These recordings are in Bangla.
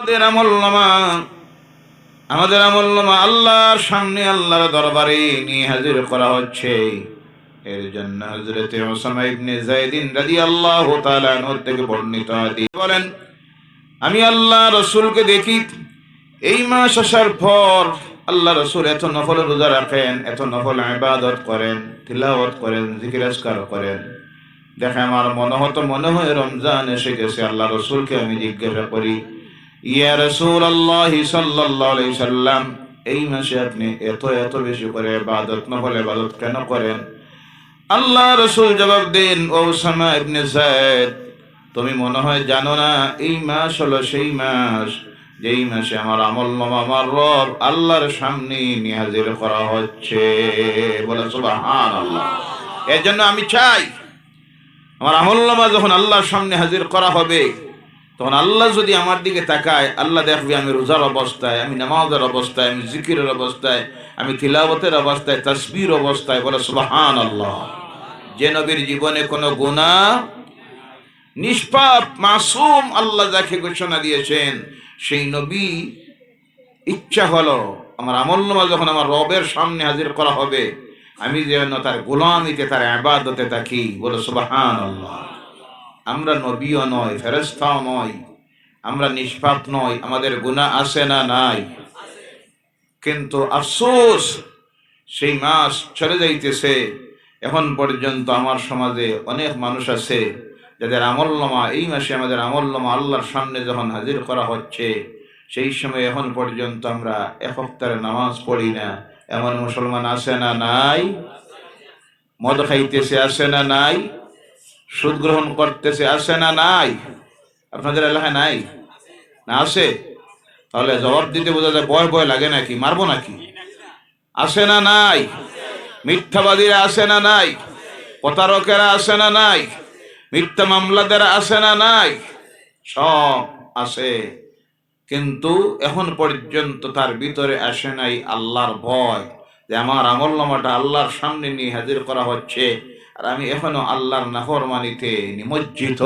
আমাদের আমলনামা আল্লাহর সামনে আল্লাহর দরবারে নিয়ে হাজির করা হচ্ছে। এর জন্য হযরতে উসামা ইবনে যায়েদ রাদিয়াল্লাহু তাআলা আনহু থেকে বর্ণিত হাদিস বলেন, আমি আল্লাহ রাসূলকে দেখি এই মাস আসার পর আল্লাহ রাসূল এত নফল রোজা রাখেন, এত নফল ইবাদত করেন, তিলাওয়াত করেন, জিকির আজকার করেন। দেখে আমার মনে হয় রমজান এসে গেছে। আল্লাহ রাসূলকে আমি জিজ্ঞাসা করি, ইয়া রাসূলুল্লাহ সাল্লাল্লাহু আলাইহি সাল্লাম, এই মাসে আপনি এত বেশি করে ইবাদত, নফল ইবাদত কেন করেন? আল্লাহ রাসূল জবাব দেন, ও উসামা ইবনে যায়েদ, তুমি মনে হয় জানো না এই মাস হলো সেই মাস যেই মাসে আমার আমলনামা আমার রব আল্লাহর সামনে নিয়ে হাজির করা হচ্ছে। বলে সুবহানাল্লাহ। এর জন্য আমি চাই আমার আমলনামা যখন আল্লাহর সামনে হাজির করা হবে, তখন আল্লাহ যদি আমার দিকে তাকায়, আল্লাহ দেখবে আমি রোজার অবস্থায়, আমি নামাজের অবস্থায়, আমি জিকিরের অবস্থায়, আমি তিলাওয়াতের অবস্থায়, তাসবির অবস্থায়। বলে সুবহানাল্লাহ। যে নবীর জীবনে কোনো গুনাহ, নিষ্পাপ মাসুম আল্লাহ যাকে ঘোষণা দিয়েছেন, সেই নবী ইচ্ছা হলো আমার আমলনামা যখন আমার রবের সামনে হাজির করা হবে, আমি যেন তার গোলামিতে, তার ইবাদতে থাকি। বলে সুবহানাল্লাহ। আমরা নবীও নয়, ফেরেশতাও নয়, আমরা নিষ্পাপ নয়, আমাদের গুনাহ আছে না নাই? কিন্তু আফসোস, সেই মাস চলে যাইতেছে, এখন পর্যন্ত আমার সমাজে অনেক মানুষ আছে যাদের আমলনামা এই মাসে, আমাদের আমলনামা আল্লাহর সামনে যখন হাজির করা হচ্ছে, সেই সময় এখন পর্যন্ত আমরা এক ওয়াক্তের নামাজ পড়ি না। এমন মুসলমান আছে না নাই? মদ খাইতেছে আছে না নাই? সুদ গ্রহণ করতেছে আছে না নাই? আপনাদের এলাকায় নাই না? আছে? তাহলে জবাব দিতে বোঝা যায় ভয় লাগে নাকি? মারবো নাকি? আছে না নাই? মিথ্যাবাদীরা আছে না নাই? প্রতারকেরা আছে না নাই? মিথ্যা মামলাদারা আছে না নাই? সব আছে, কিন্তু এখন পর্যন্ত তার ভিতরে আসে নাই আল্লাহর ভয়, যে আমার আমলনামাটা আল্লাহর সামনে নিয়ে হাজির করা হচ্ছে আর আমি এখনো আল্লাহর নাফরমানিতে নিমজ্জিত।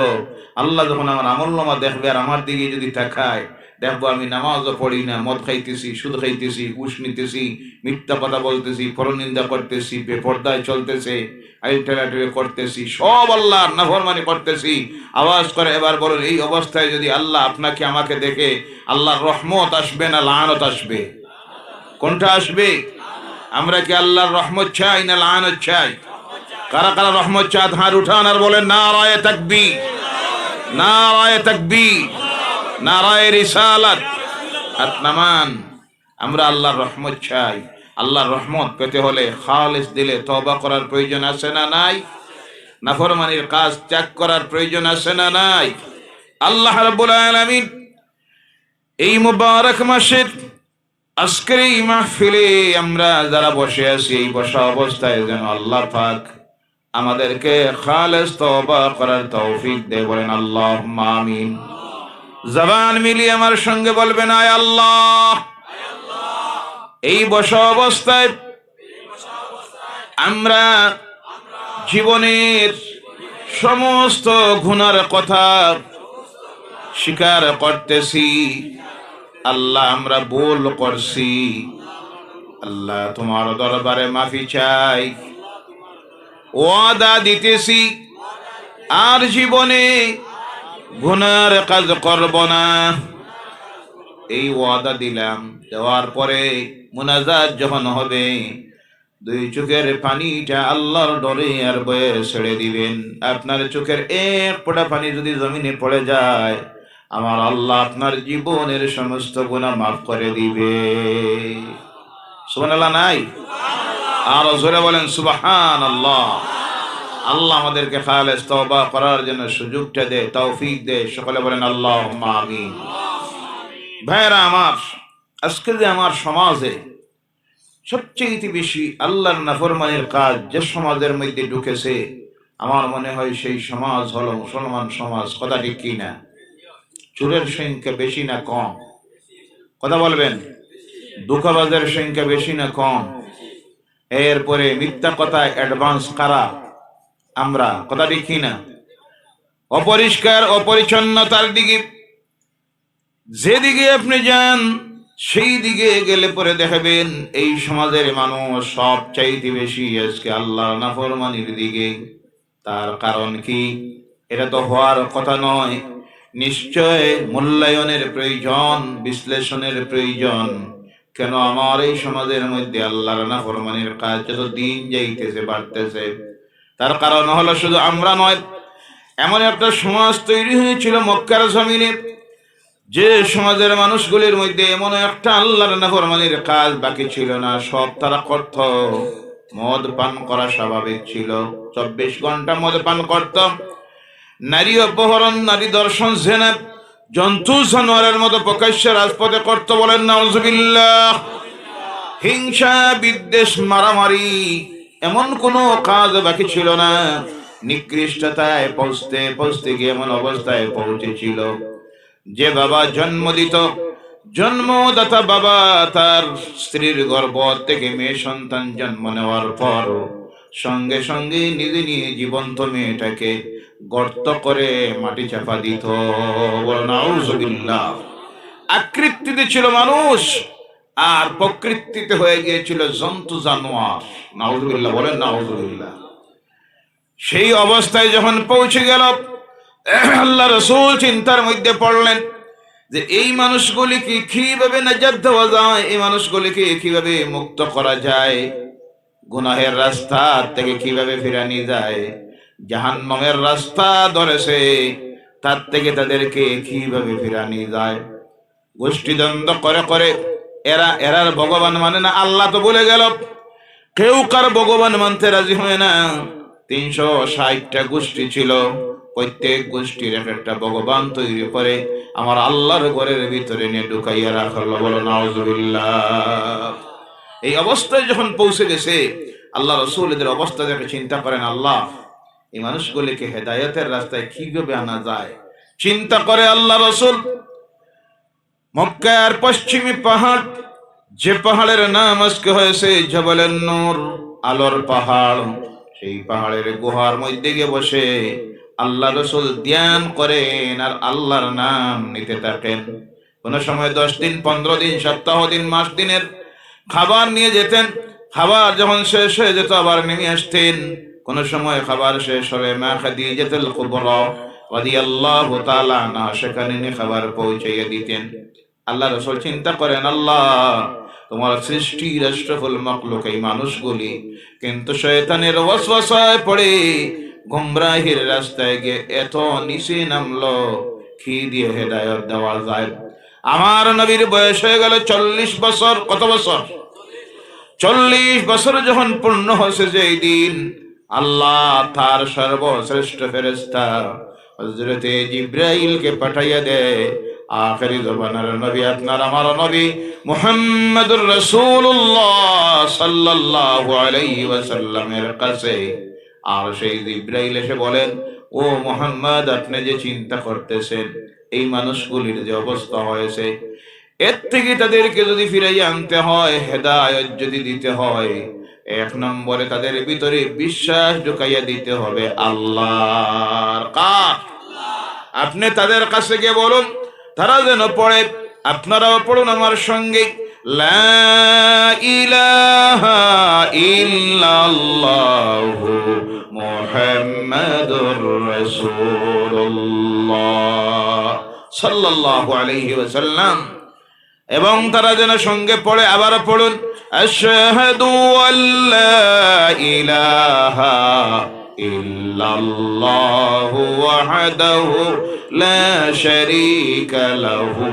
আল্লাহ যখন আমার আমলনামা দেখবে আর আমার দিকে যদি তাকায়, দেখবো আমি নামাজও পড়ি না, মদ খাইতেছি, সুদ খাইতেছি, ঘুষ নিতেছি, মিথ্যা কথা বলতেছি, পরনিন্দা করতেছি, বেপরদায় চলতেছে, আইল ঠেলাঠেলি করতেছি, সব আল্লাহর নাফরমানি করতেছি। আওয়াজ করে এবার বলুন, এই অবস্থায় যদি আল্লাহ আপনাকে আমাকে দেখে, আল্লাহর রহমত আসবে না লানত আসবে? কোনটা আসবে? আমরা কি আল্লাহর রহমত চাই না লানত চাই? কারা কারা রহমত চাঁদ হাত উঠান আর বলেন নারায়ে তাকবীর, নারায়ে তাকবীর, নারায়ে রিসালাত। হাত নামান। আমরা আল্লাহর রহমত চাই। আল্লাহর রহমত পেতে হলে খালিস দিলে তওবা করার প্রয়োজন আছে না নাই? নাফরমানির কাজ ত্যাগ করার প্রয়োজন আছে না নাই? আল্লাহ রাব্বুল আলামিন এই মুবারক মাসের আজকের এই মাহফিলে আমরা যারা বসে আছি, এই বসা অবস্থায় যেন আল্লাহ পাক আমাদেরকে খালেস তওবা করার তৌফিক দে। বলেন আল্লাহুম্মা আমিন। জবান মিলিয়ে আমার সঙ্গে বলবেন, আয় আল্লাহ। এই বসা অবস্থায় আমরা জীবনের সমস্ত গুনার কথা স্বীকার করতেছি। আল্লাহ আমরা ভুল করছি, আল্লাহ তোমার দরবারে মাফি চাই, ওয়াদা দিতেছি আর জীবনে গুনার কাজ করব না। এই ওয়াদা দিলাম। দেওয়ার পরে মুনাজাত যখন হবে, দুই চোখের পানিটা আল্লাহর ডরে আর ভয়ে ছেড়ে দিবেন। আপনার চোখের এক ফোঁটা পানি যদি জমিনে পড়ে যায়, আমার আল্লাহ আপনার জীবনের সমস্ত গুনাহ মাফ করে দিবে। সুবহানাল্লাহ নাই? আর জোরে বলেন সুবহানাল্লাহ। আল্লাহ আমাদেরকে খালেস তওবা করার জন্য সুযোগটা দে, তৌফিক দে। সকলে বলেন আল্লাহুম্মা আমিন। ভাইরা আমার, আজকে যে আমার সমাজে সবচেয়ে বেশি আল্লাহর নাফরমানির কাজ যে সমাজের মধ্যে ঢুকেছে, আমার মনে হয় সেই সমাজ হলো মুসলমান সমাজ। কথা ঠিক কি না? চোরের সংখ্যা বেশি না কম? কথা বলবেন। ধোঁকাবাজের সংখ্যা বেশি না কম? এরপরে মিথ্যা কথায় অ্যাডভান্স কারা? আমরা। কথা ঠিক কি না? অপরিষ্কার অপরিচ্ছন্নতার দিকে যেদিকে আপনি যান সেই দিকে গেলে পরে দেখবেন এই সমাজের মানুষ সব চাইতে বেশি আজকে আল্লাহর নাফরমানির দিকে। তার কারণ কি? এটা তো হওয়ার কথা নয়। নিশ্চয় মূল্যায়নের প্রয়োজন, বিশ্লেষণের প্রয়োজন। কেন আমার এই সমাজের মধ্যে আল্লাহর নাফরমানির কাজ যত দিন যাইতেছে বাড়তেছে? তার কারণ হলো শুধু আমরা নয়, এমন একটা সমাজ তৈরি হয়েছিল মক্কার জমিনে, যে সমাজের মানুষগুলির মধ্যে এমন একটা আল্লাহর নাফরমানির কাজ বাকি ছিল না, সব তারা করত। মদ পান করা স্বাভাবিক ছিল, 24 ঘন্টা মদ পান করত। নারী অপহরণ, নারী দর্শন, জেনা, জন্তু জানোয়ারের মতো প্রকাশ্যে রাজপথে করত। বলেন নাউজুবিল্লাহ। হিংসা, বিদ্বেষ, মারামারি, এমন কোনো কাজ বাকি ছিল না। নিকৃষ্টতায় পৌঁছতে পৌঁছতে গিয়ে এমন অবস্থায় পৌঁছেছিল যে বাবা জন্ম দিত, জন্মদাতা বাবা তার স্ত্রীর গর্ভ থেকে মেয়ে সন্তান জন্ম নেওয়ার পর সঙ্গে সঙ্গে নিজে নিয়ে জীবন্ত মেয়েটাকে গর্ত করে মাটি চাপা দিত। নাউজুবিল্লাহ। আকৃতিতে ছিল মানুষ, আর প্রকৃতিতে হয়ে গিয়েছিল জন্তু জানোয়ার। নাউজুবিল্লাহ, বলেন নাউজুবিল্লাহ। সেই অবস্থায় যখন পৌঁছে গেল, আল্লাহ রাসূল চিন্তার মধ্যে পড়লেন যে এই মানুষগুলিকে কিভাবে নাজাত দেওয়া যায়, এই মানুষগুলিকে কিভাবে মুক্ত করা যায়, গুনাহের রাস্তা থেকে কিভাবে ফিরানি যায়, জাহান্নামের রাস্তা ধরেছে তার থেকে তাদেরকে কিভাবে ফিরানি যায়। গোষ্ঠীদ্বন্দ্ব করে করে এরার ভগবান মানে না। আল্লাহ তো বলে গেল কেউ কার ভগবান মানতে রাজি হয় না। 360টা গোষ্ঠী ছিল, প্রত্যেক গোষ্ঠীর একটা ভগবান তৈরি করে আমার আল্লাহর ঘরের ভিতরে নিয়ে ঢুকাইয়া রাখা হলো। বলো নাউজুবিল্লাহ। এই অবস্থায় যখন পৌঁছে গেছে, আল্লাহ রাসূল এদের অবস্থা দেখে চিন্তা করেন, আল্লাহ এই মানুষগুলিকে হেদায়েতের রাস্তায় কিভাবে আনা যায়। চিন্তা করে আল্লাহ রাসূল মক্কার পশ্চিমী পাহাড়, যে পাহাড়ের নাম আজকে হয়েছে জবলের নূর, আলোর পাহাড়, সেই পাহাড়ের গুহার মধ্যে গিয়ে বসে আল্লাহ রাসূল ধ্যান করেন আর আল্লাহর নাম নিতে থাকেন। কোন সময় 10 দিন, 15 দিন, সপ্তাহ দিন, মাস দিনের খাবার নিয়ে যেতেন। খাবার যখন শেষ হয়ে যেত আবার নেমে আসতেন। কোন সময় খাবার শেষ হলে মা খাদিজাতুল কুবরা রাদিয়াল্লাহু তাআলা আনহা সেখানে নিয়ে খাবার পৌঁছাইয়া দিতেন। আল্লাহ রাসূল চিন্তা করেন, আল্লাহ তোমার সৃষ্টি আশরাফুল মাখলুক এই মানুষগুলি কিন্তু শয়তানের ওয়াসওয়াসায় পড়ে গুমরাহির রাস্তায় গিয়ে এত নিচে নামলো, কি দিয়ে হেদায়েত দেওয়া যায়? আমার নবীর বয়স হয়ে গেল 40 বছর। কত বছর? 40 বছর যখন পূর্ণ হয়েছে যেই দিন, আল্লাহ তার সর্বশ্রেষ্ঠ ফেরেশতা হযরতে জিবরাইলকে পাঠাইয়া দেয় আখেরি জমানার নবী, আপনার আমার নবী মুহাম্মদুর রাসূলুল্লাহ সাল্লাল্লাহু আলাইহি ওয়াসাল্লামের কাছে। আর সেই জিবরাইল এসে বলেন, ও মুহাম্মদ, আপনি যে চিন্তা করতেছেন এই মানুষগুলির যে অবস্থা হয়েছে, এর থেকে তাদেরকে যদি ফিরাইয়া আনতে হয়, হেদায়েত যদি দিতে হয়, 1 নম্বরে তাদের ভিতরে বিশ্বাস ঢুকাইয়া দিতে হবে আল্লাহর। কার? আপনি তাদের কাছে গিয়ে বলুন, তারা যেন পড়ে, আপনারাও পড়ুন আমার সঙ্গে, লা ইলাহা ইল্লাল্লাহু মুহাম্মাদুর রাসূলুল্লাহ সাল্লাল্লাহু আলাইহি ওয়াসাল্লাম। এবং তারা যেন সঙ্গে পড়ে, আবার পড়ুন, আশহাদু আল্লা ইলাহা ইল্লাল্লাহু ওয়াহদাহু লা শারীকা লাহু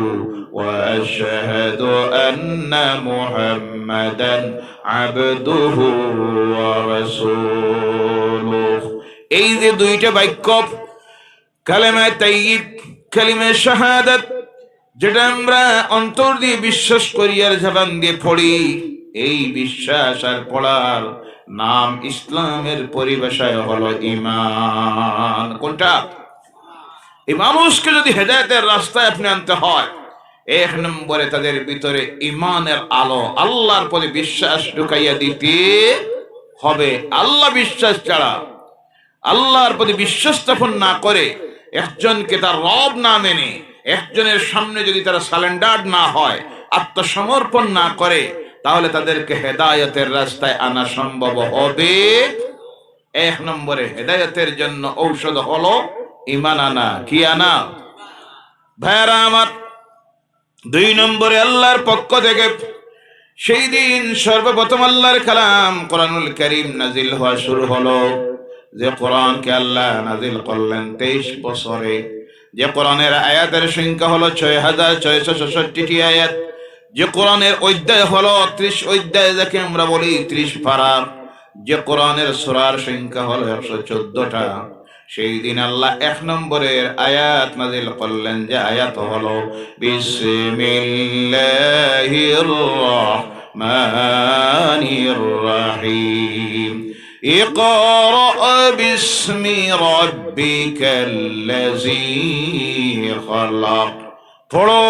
ওয়া আশহাদু আন্না মুহাম্মাদান আবদুহু ওয়া রাসূলুহু। এই যে দুইটা বাক্য, কালেমা তাইয়্যিব, কালিমা শাহাদাত, যেটা আমরা অন্তর দিয়ে বিশ্বাস করি আর জবান দিয়ে পড়ি, এই বিশ্বাস আর পড়ার নাম ইসলামের পরিভাষায় হলো ঈমান। কোনটা? এই মানুষকে যদি হেদায়েতের রাস্তায় আপনি আনতে হয়, 1 নম্বরে তাদের ভিতরে ঈমানের আলো, আল্লাহর প্রতি বিশ্বাস ঢুকাইয়া দিতে হবে। আল্লাহ বিশ্বাস ছাড়া, আল্লাহর প্রতি বিশ্বাস স্থাপন না করে, একজনকে তার রব না মেনে একজনের সামনে যদি তারা সারেন্ডার না হয়, আত্মসমর্পণ না করে, তাহলে তাদেরকে হেদায়েতের রাস্তায় আনা সম্ভব হবে। এক নম্বরে হেদায়েতের জন্য ঔষধ হলো ঈমান আনা। কি আনা? ভাইরা আমার, দুই নম্বরে আল্লাহর পক্ষ থেকে সেই দিন সর্বপ্রথম আল্লাহর কালাম কোরআনুল কারীম নাজিল হওয়া শুরু হলো। যে কোরআনকে আল্লাহ নাজিল করলেন 23 বছরে, যে কোরআনের আয়াতের সংখ্যা হলো 6666টি আয়াত, যে কোরআনের অধ্যায় হলো 30 অধ্যায়, যাকে আমরা বলি 30 পারা, যে কোরআনের সূরার সংখ্যা হলো 114টা। সেই দিন আল্লাহ এক নম্বরের আয়াত নাজিল করলেন, যে আয়াত হলো বিসমিল্লাহির রাহমানির রহিম, ইকরা বিসমি রাব্বিকাল্লাযী খালাক। পড়ো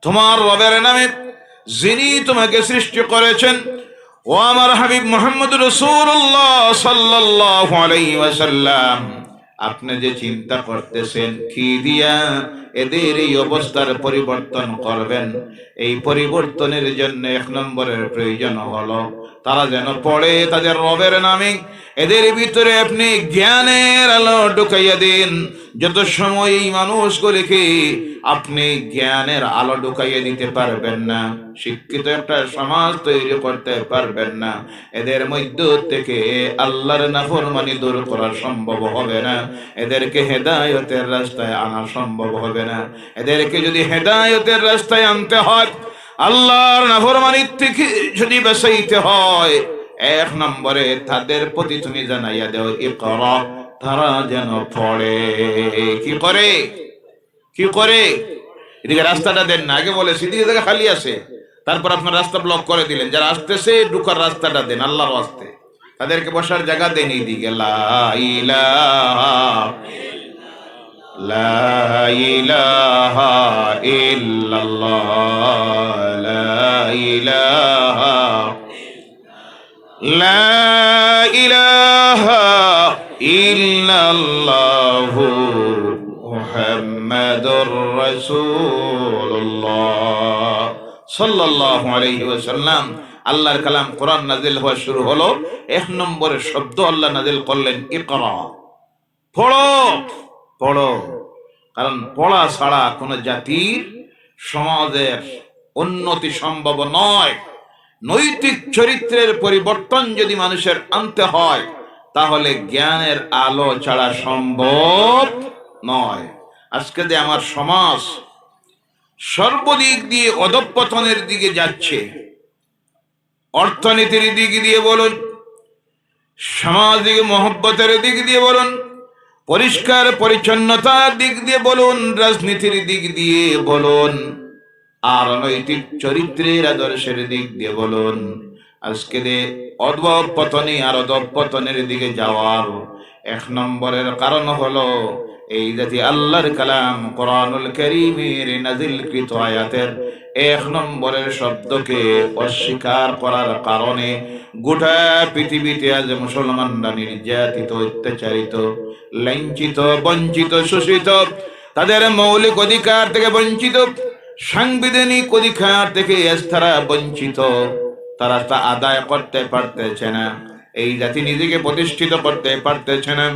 তোমার রবের নামে, যিনি তোমাকে সৃষ্টি করেছেন। ও আমার হাবিব মুহাম্মদ রাসূলুল্লাহ সাল্লাল্লাহু আলাইহি ওয়াসাল্লাম, আপনি যে চিন্তা করতেছেন কি দিয়া এদের এই অবস্থার পরিবর্তন করবেন, এই পরিবর্তনের জন্য এক নম্বরের প্রয়োজন হলো তারা যেন পড়ে তাদের রবের নামে। এদের ভিতরে আপনি জ্ঞানের আলো ঢুকাইয়া দিন। যত সময় এই মানুষগুলিকে আপনি জ্ঞানের আলো ঢুকাইয়া দিতে পারবেন না, শিক্ষিত একটা সমাজ তৈরি করতে পারবেন না, এদের মধ্য থেকে আল্লাহর নাফরমানি দূর করা সম্ভব হবে না, এদেরকে হেদায়েতের রাস্তায় আনা সম্ভব হবে না। এদেরকে যদি হেদায়েতের রাস্তায় আনতে হয়, আল্লাহর নাফরমানির থেকে যদি বাঁচাইতে হয়, এক নম্বরে তাদের প্রতি তুমি জানাইয়া দাও ইকরা, তারা যেন পড়ে। কি করে? কি করে? এদিকে রাস্তাটা দেন না, আগে বলে সেদিকে জায়গা খালি আছে, তারপর আপনার রাস্তা ব্লক করে দিলেন। যারা আসতেছে ঢুকার রাস্তাটা দেন আল্লাহর ওয়াস্তে, তাদেরকে বসার জায়গা দেন। এইদিকে লা ইলাহা লা ইলাহা ইল্লাল্লাহ, লা ইলাহা লা ইলাহা ইল্লাল্লাহু মুহাম্মাদুর রাসূলুল্লাহ সাল্লাল্লাহু আলাইহি ওয়াসাল্লাম। আল্লাহর কালাম কোরআন নাজিল হওয়া শুরু হলো, এক নম্বরের শব্দ আল্লাহ নাজিল করলেন ইকরা, পড়ো। পড়ো, কারণ পড়া ছাড়া কোন জাতির সমাজের উন্নতি সম্ভব নয়। নৈতিক চরিত্রের পরিবর্তন যদি মানুষের আনতে হয়, তাহলে জ্ঞানের আলো ছাড়া সম্ভব নয়। আজকে যে আমার সমাজ সর্বদিক দিয়ে অধঃপতনের দিকে যাচ্ছে, অর্থনীতির দিক দিয়ে বলুন, সামাজিক মহব্বতের দিক দিয়ে বলুন, পরিষ্কার পরিচ্ছন্নতার দিক দিয়ে বলুন, রাজনীতির দিক দিয়ে বলুন, আর নৈতিক চরিত্রের আদর্শের দিক দিয়ে বলুন, আজকে যে অধঃপতনে আর অধঃপতনের দিকে যাওয়ার এক নম্বরের কারণ হলো এই জাতি আল্লাহর কালাম কোরআনুল কারীমের নাজিলকৃত আয়াতের এক নম্বরের শব্দকে অস্বীকার করার কারণে গোটা পৃথিবীতে আজ মুসলমানরা নির্যাতিত, অত্যাচারিত, লাঞ্ছিত, বঞ্চিত, শোষিত, তাদের মৌলিক অধিকার থেকে বঞ্চিত, সাংবিধানিক অধিকার থেকে তারা বঞ্চিত, তারা তা আদায় করতে পারতেছে না। এই জাতি নিজেকে প্রতিষ্ঠিত করতে পারতেছে না।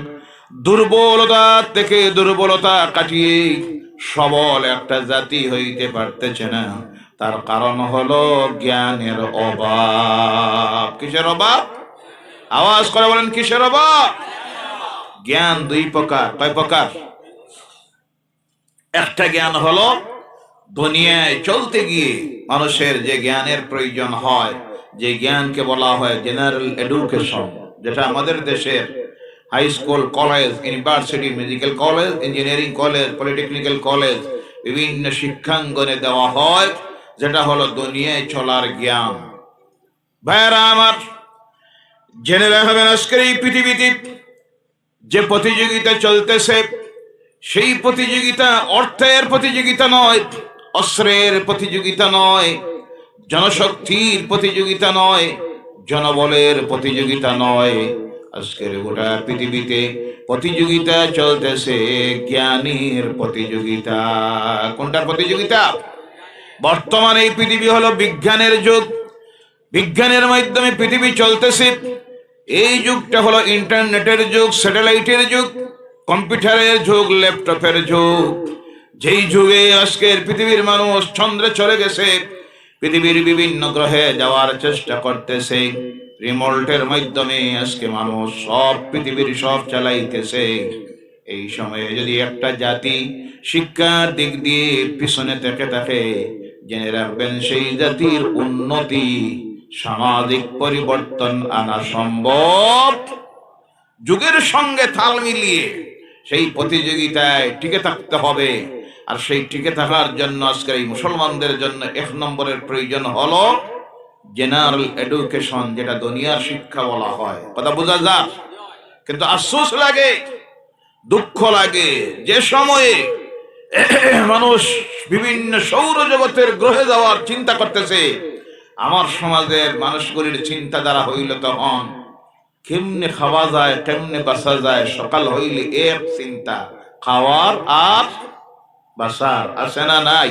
দুর্বলতা থেকে দুর্বলতা কাটিয়ে সবল একটা জাতি হইতে পারতেছে না। তার কারণ হলো জ্ঞানের অভাব। কিসের অভাব? আওয়াজ করে বলেন, কিসের অভাব? জ্ঞান দুই প্রকার। কয় প্রকার? একটা জ্ঞান হলো দুনিয়ায় চলতে গিয়ে মানুষের যে জ্ঞানের প্রয়োজন হয়, যে জ্ঞানকে বলা হয় জেনারেল এডুকেশন, যেটা আমাদের দেশের high school, college, university, medical college, engineering college, polytechnical college, বিভিন্ন শিক্ষাঙ্গনে দেওয়া হয়, যেটা হলো দুনিয়ায় চলার জ্ঞান। ভাইরা আমার, জেনে রাখবেন আজকের এই পৃথিবীতে যে প্রতিযোগিতা চলতেছে, সেই প্রতিযোগিতা অর্থের প্রতিযোগিতা নয়, অস্ত্রের প্রতিযোগিতা নয়, জনশক্তির প্রতিযোগিতা নয়, জনবলের প্রতিযোগিতা নয়, আজকের গোটা পৃথিবীতে প্রতিযোগিতা চলতেছে জ্ঞানীর প্রতিযোগিতা। কোনটার প্রতিযোগিতা? বর্তমানে এই পৃথিবী হলো বিজ্ঞানের যুগ। বিজ্ঞানের মাধ্যমে পৃথিবী চলতেছে। এই যুগটা হলো ইন্টারনেটের যুগ, স্যাটেলাইটের যুগ, কম্পিউটারের যুগ, ল্যাপটপের যুগ। যেই যুগে আজকের পৃথিবীর মানুষ চন্দ্রে চলে গেছে, পৃথিবীর বিভিন্ন গ্রহে যাওয়ার চেষ্টা করতেছে। রিমোটের মাধ্যমে আজকে মানুষ সব পৃথিবীর সব চালাইতেছে। এই সময়ে যদি একটা জাতি শিক্ষার দিক দিয়ে পিছনে থেকে থাকে, জেনে রাখবেন সেই জাতির উন্নতি, সামাজিক পরিবর্তন আনা সম্ভব। যুগের সঙ্গে তাল মিলিয়ে সেই প্রতিযোগিতায় টিকে থাকতে হবে। আর সেই টিকে থাকার জন্য আজকের এই মুসলমানদের জন্য 1 নম্বরের প্রয়োজন হলো জেনারেল এডুকেশন, যেটা দুনিয়ার শিক্ষা বলা হয়। কথা বোঝা যায়? কিন্তু আফসোস লাগে, দুঃখ লাগে, যে সময়ে মানুষ বিভিন্ন সৌরজগতের গ্রহে যাওয়ার চিন্তা করতেছে, আমার সমাজের মানুষগুলির চিন্তাধারা হইল তখন কেমনে খাওয়া যায়, কেমনে বাঁচা যায়। সকাল হইলে এক চিন্তা, খাওয়ার আর বাঁচার। আছে না নাই?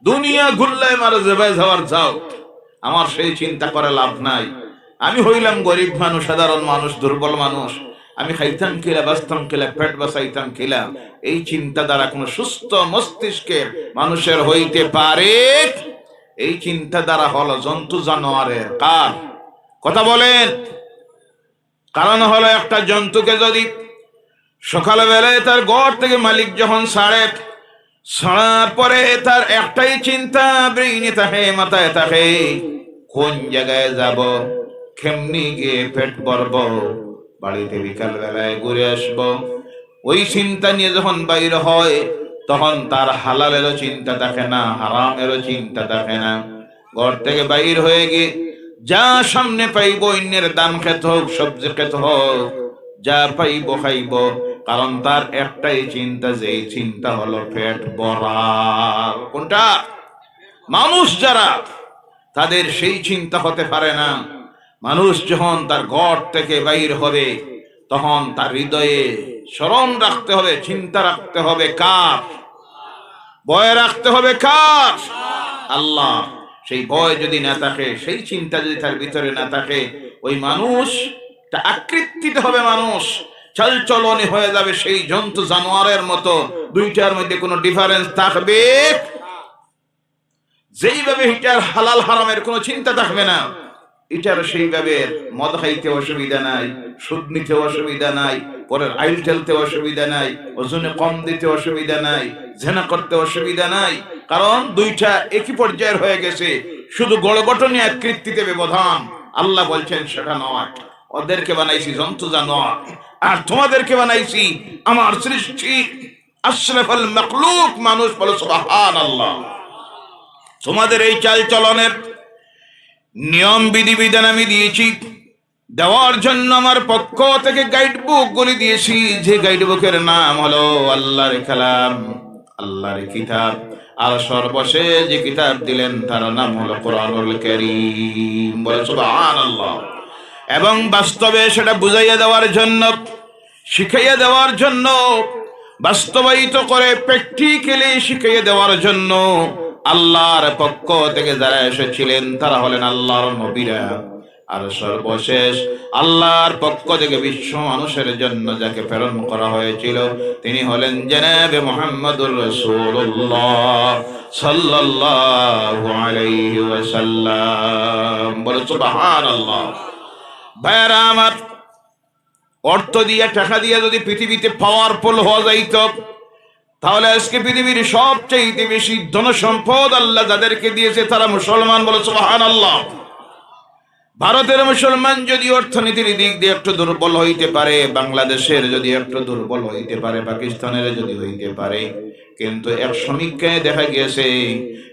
দুনিয়া ঘুরলে মারা যাওয়ার যাও, আমার সেই চিন্তা করে লাভ নাই। আমি হইলাম গরিব মানুষ, সাধারণ মানুষ, দুর্বল মানুষ, আমি খাইতাম খেলা, বাঁচতাম খেলা, পেট বাঁচাইতাম খেলা। এই চিন্তা দ্বারা কোন সুস্থ মস্তিষ্কের মানুষের হইতে পারে? এই চিন্তা দ্বারা হলো জন্তু জানোয়ারের। কার কথা বলেন? কারণ হলো একটা জন্তুকে যদি সকালবেলায় তার ঘর থেকে মালিক যখন ছাড়ার পরে তার একটাই চিন্তা ব্রেইনে থাকে, মাথায় থাকে, কোন জায়গায় যাব, কেমনি গিয়ে পেট ভরব, বাড়িতে বিকাল বেলায় ঘুরে আসব। ওই চিন্তা নিয়ে যখন বাইরে হয়, তখন তার হালালেরও চিন্তা থাকে না, হারামেরও চিন্তা থাকে না। ঘর থেকে বাইর হয়ে গিয়ে যা সামনে পাইব, অন্যের দান খেতে হোক, সবজি খেতে হোক, যা পাইব খাইব। কারণ তার একটাই চিন্তা, যে চিন্তা হলো পেট ভরার। কোনটা? মানুষ যারা, তাদের সেই চিন্তা হতে পারে না। মানুষ যখন তার ঘর থেকে বাইর হবে, তখন তার হৃদয়ে স্মরণ রাখতে হবে, চিন্তা রাখতে হবে কার? ভয় রাখতে হবে কার? আল্লাহ। সেই ভয় যদি না থাকে, সেই চিন্তা যদি তার ভিতরে না থাকে, ওই মানুষ আকৃতিতে হবে, মানুষ চাল চলনে হয়ে যাবে সেই জন্তু জানোয়ারের মতো। দুইটার মধ্যে কোনো ডিফারেন্স থাকবে? যেইভাবে এটার হালাল হারামের কোনো চিন্তা থাকবে না, এটার সেইভাবে মদ খাইতে অসুবিধা নাই, সুদ নিতে অসুবিধা নাই, পরের আইল ঠেলতে অসুবিধা নাই, ওজনে কম দিতে অসুবিধা নাই, জেনা করতে অসুবিধা নাই। কারণ দুইটা একই পর্যায়ের হয়ে গেছে, শুধু গড়গঠনে আকৃতিতে ব্যবধান। আল্লাহ বলছেন সেটা নয়। ওদেরকে বানাইছি জন্তু জানোয়ার, আর তোমাদেরকে বানাইছি আমার সৃষ্টি আশরাফুল মাখলুক মানুষ। বলো সুবহানাল্লাহ। তোমাদের এই চাল চলনের নিয়ম বিধিবিধান আমি দিয়েছি, দেওয়ার জন্য আমার পক্ষ থেকে গাইড বুক গুলি দিয়েছি, যে গাইড বুকের নাম হলো আল্লাহর কালাম, আল্লাহর কিতাব। আর সর্বশেষ যে কিতাব দিলেন তার নাম হলো কোরআনুল কারীম। বলে সুবহানাল্লাহ। এবং বাস্তবে সেটা বুঝাইয়া দেওয়ার জন্য, শিখাইয়া দেওয়ার জন্য, বাস্তবায়িত করে প্র্যাকটিক্যালি শিখাইয়া দেওয়ার জন্য আল্লাহর পক্ষ থেকে যারা এসেছিলেন তারা হলেন আল্লাহর নবীরা। আর সর্বশেষ আল্লাহর পক্ষ থেকে বিশ্ব মানুষের জন্য যাকে প্রেরণ করা হয়েছিল তিনি হলেন জনাবে মুহাম্মদুর রাসূলুল্লাহ সাল্লাল্লাহু আলাইহি ওয়াসাল্লাম। বলে সুবহানাল্লাহ। ভাইরা আমার, অর্থ দিয়ে টাকা দিয়ে যদি পৃথিবীতে পাওয়ারফুল হওয়া যাইত, তাহলে আজকে পৃথিবীর সবচেয়ে বেশি ধন সম্পদ আল্লাহ যাদেরকে দিয়েছে তারা মুসলমান। বলে সুবহানাল্লাহ। ভারতের মুসলমান যদি অর্থনীতির দিক দিয়ে একটু দুর্বল হইতে পারে, বাংলাদেশের যদি একটু দুর্বল হইতে পারে, পাকিস্তানের যদি হইতে পারে, কিন্তু এক সমীক্ষায় দেখা গিয়েছে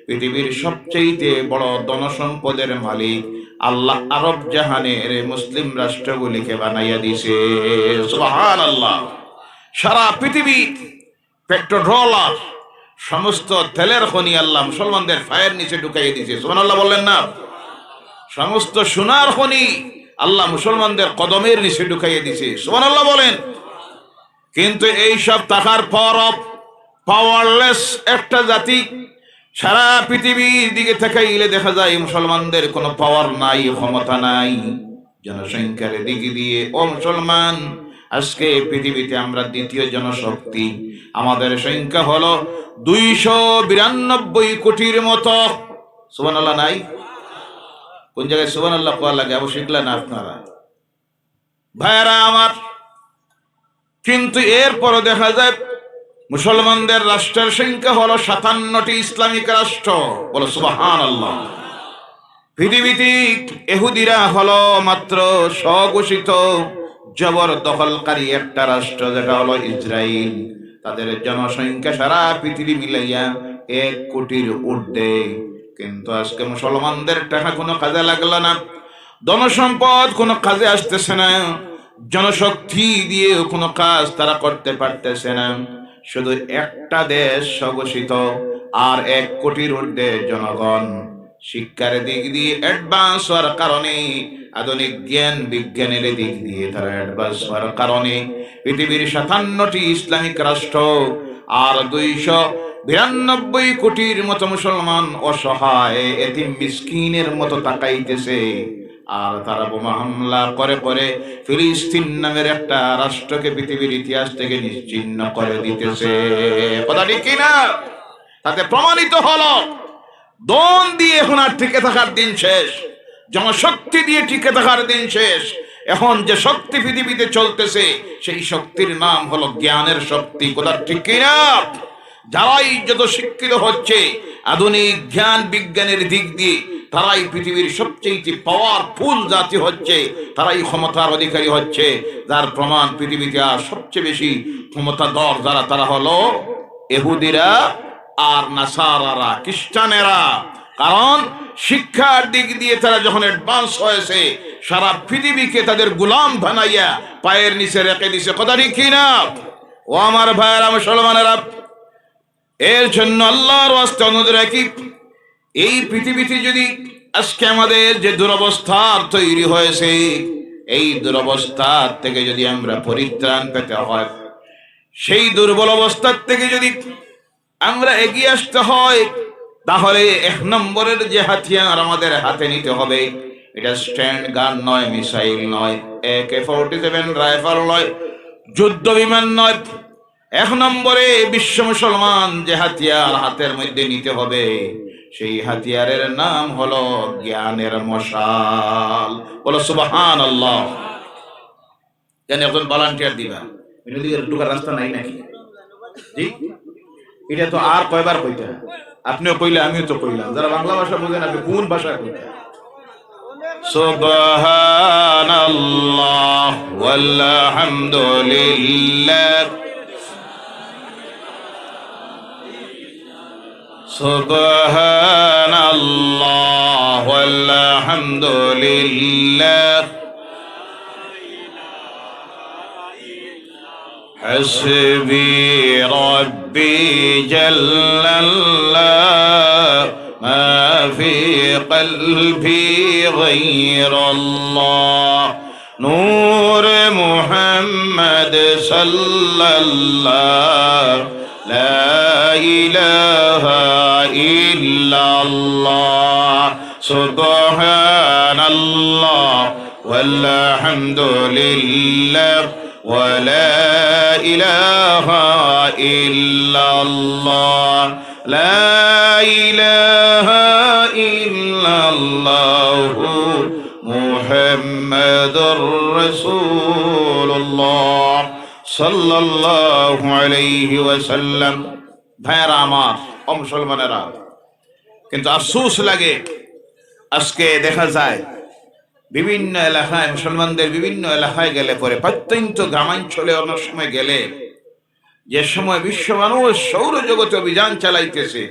পৃথিবীর সবচেয়ে বড় ধন সম্পদের মালিক আল্লাহ আরব জাহানের মুসলিম রাষ্ট্রগুলিকে বানাইয়া দিয়েছে। সুবহানাল্লাহ। সারা পৃথিবী পেট্রোল, সমস্ত তেলের খনি আল্লাহ মুসলমানদের পায়ের নিচে ঢুকাইয়ে দিয়েছে। সুবহানাল্লাহ বললেন না? সমস্ত সোনার খনি আল্লাহ মুসলমানদের কদমের নিচে ঢুকাইয়ে দিছে, সুবহানাল্লাহ বলেন। কিন্তু এই সব থাকার পরও পাওয়ারলেস একটা জাতি। সারা পৃথিবীর দিকে তাকাইলে দেখা যায় মুসলমানদের কোনো পাওয়ার নাই, ক্ষমতা নাই। জনসংখ্যার দিক দিয়ে ও মুসলমান, আজকে পৃথিবীতে আমরা দ্বিতীয় জনশক্তি। আমাদের সংখ্যা হলো 292 কোটির মতো। সুবহানাল্লাহ নাই? কোন জায়গায় সুবহানাল্লাহ কোয়া লাগে আবু শিখলেন আপনারা ভাইরা আমার। কিন্তু এরপরও দেখা যায় মুসলমানদের রাষ্ট্রের সংখ্যা হলো 57টি ইসলামিক রাষ্ট্র। বলো সুবহানাল্লাহ। পৃথিবীতে ইহুদিরা হলো মাত্র স্বঘোষিত জবরদখলকারী একটা রাষ্ট্র, যেটা হলো ইসরায়েল। তাদের জনসংখ্যা সারা পৃথিবী মিলাইয়া 1 কোটির ঊর্ধ্বে। কিন্তু আজকে মুসলমানদের টাকা কোনো কাজে লাগলো না, ধনসম্পদ কোনো কাজে আসতেছে না, জনশক্তি দিয়ে কোনো কাজ তারা করতে পারতেছে না। শুধু একটা দেশ স্বঘোষিত আর 1 কোটির ঊর্ধ্বে জনগণ। শিক্ষার দিক দিয়ে অ্যাডভান্স হওয়ার কারণে, আধুনিক জ্ঞান বিজ্ঞানের দিক দিয়ে তারা অ্যাডভান্স হওয়ার কারণে পৃথিবীর 57টি ইসলামিক রাষ্ট্র আর 292 কোটির মতো মুসলমান অসহায় এতিম মিসকিনের মতো তাকাইতেছে। আর তারা বোমা হামলা করে করে ফিলিস্তিন নামের একটা রাষ্ট্রকে পৃথিবীর ইতিহাস থেকে নিশ্চিহ্ন করে দিতেছে। কথা ঠিক কিনা? তাতে প্রমাণিত হলো দন দিয়ে এখন আর টিকে থাকার দিন শেষ, জনশক্তি দিয়ে টিকে থাকার দিন শেষ। এখন যে শক্তি পৃথিবীতে চলতেছে সেই শক্তির নাম হলো জ্ঞানের শক্তি। কথা ঠিক কিনা? যারাই যত শিক্ষিত হচ্ছে আধুনিক জ্ঞান বিজ্ঞানের দিক দিয়ে, তারাই পৃথিবীর সবচেয়ে পাওয়ারফুল জাতি হচ্ছে, তারাই ক্ষমতার অধিকারী হচ্ছে। যার প্রমাণ পৃথিবীতে আর সবচেয়ে বেশি ক্ষমতাধর যারা, তারা হলো ইহুদিরা আর নাসারারা, খ্রিস্টানেরা। কারণ শিক্ষার দিক দিয়ে তারা যখন অ্যাডভান্স হয়েছে, সারা পৃথিবীকে তাদের গোলাম বানাইয়া পায়ের নিচে রেখে দিছে। কথা ঠিক কিনা? ও আমার ভাইয়েরা মুসলমানেরা, এর জন্য আল্লাহর ওয়াস্তে অনুরোধ রাখি, এই পৃথিবীতে যদি আজকে আমাদের যে দুরবস্থা তৈরি হয়েছে, এই দুরবস্থা থেকে যদি আমরা পরিত্রাণ পেতে হয়, সেই দুর্বল অবস্থার থেকে যদি আমরা এগিয়ে আসতে হয়, তাহলে 1 নম্বরের যে হাতিয়ার আমাদের হাতে নিতে হবে, এটা স্ট্যান্ড গান নয়, মিসাইল নয়, AK-47 রাইফেল নয়, যুদ্ধ বিমান নয়। 1 নম্বরে বিশ্ব মুসলমান যে হাতিয়ার হাতের মধ্যে নিতে হবে, সেই হাতিয়ারের নাম হলো জ্ঞানের মশাল। বলো সুবহানাল্লাহ। জানি একজন ভলান্টিয়ার দিবা, এদিকে ঢোকার রাস্তা নাই নাকি? জি, এটা তো আর কয়বার কইতে, আপনিও কইলে আমিও তো কইলাম। যারা বাংলা ভাষা বুঝেন আপনি কোন ভাষায় কইতে? সুবহানাল্লাহ ওয়ালহামদুলিল্লাহ, সুবহানাল্লাহ ওয়ালহামদুলিল্লাহ, হাসবি রব্বি জাল্লাল্লাহ, মা ফি কলবি গায়রুল্লাহ, নূর মুহাম্মদ সাল্লাল্লাহ, লা ইলাহা ইল্লাল্লাহ, সুবহানাল্লাহ ওয়ালহামদুলিল্লাহ, ولا إله إلا الله، لا إله إلا الله، محمد رسول الله صلى الله عليه وسلم। ভাইরা আমার ও মুসলমানেরা, কিন্তু আফসোস লাগে, আজকে দেখা যায় বিভিন্ন এলাকায় মুসলমানদের বিভিন্ন এলাকায় গেলে পরে, প্রত্যন্ত গ্রামাঞ্চলে অনেক সময় গেলে, যে সময় বিশ্ব মানুষ সৌরজগতে অভিযান চালাইতেছে,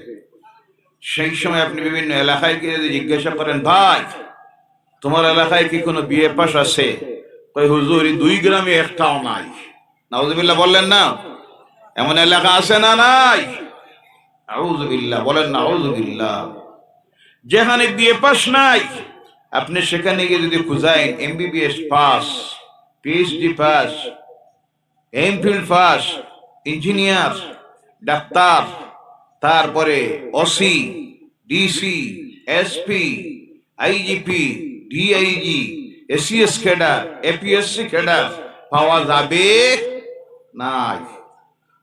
সেই সময় আপনি বিভিন্ন এলাকায় গিয়ে যদি জিজ্ঞাসা করেন, ভাই তোমার এলাকায় কি কোনো বিয়ে পাস আছে? কই হুজুর 2 গ্রামে একটাও নাই। নাউজুবিল্লাহ বললেন না? এমন এলাকা আছে না নাই? আউযুবিল্লাহ বলেন না, আউযুবিল্লাহ। যেখানে বিয়ে পাস নাই, আপনি সেখানে গিয়ে যদি খুঁজাইন MBBS pass, PhD pass, MPhil pass, engineer, ডাক্তার, তারপরে OC, DC, SP, IGP, DIG, ACS cadre, APSC cadre পাওয়া যাবে নাই।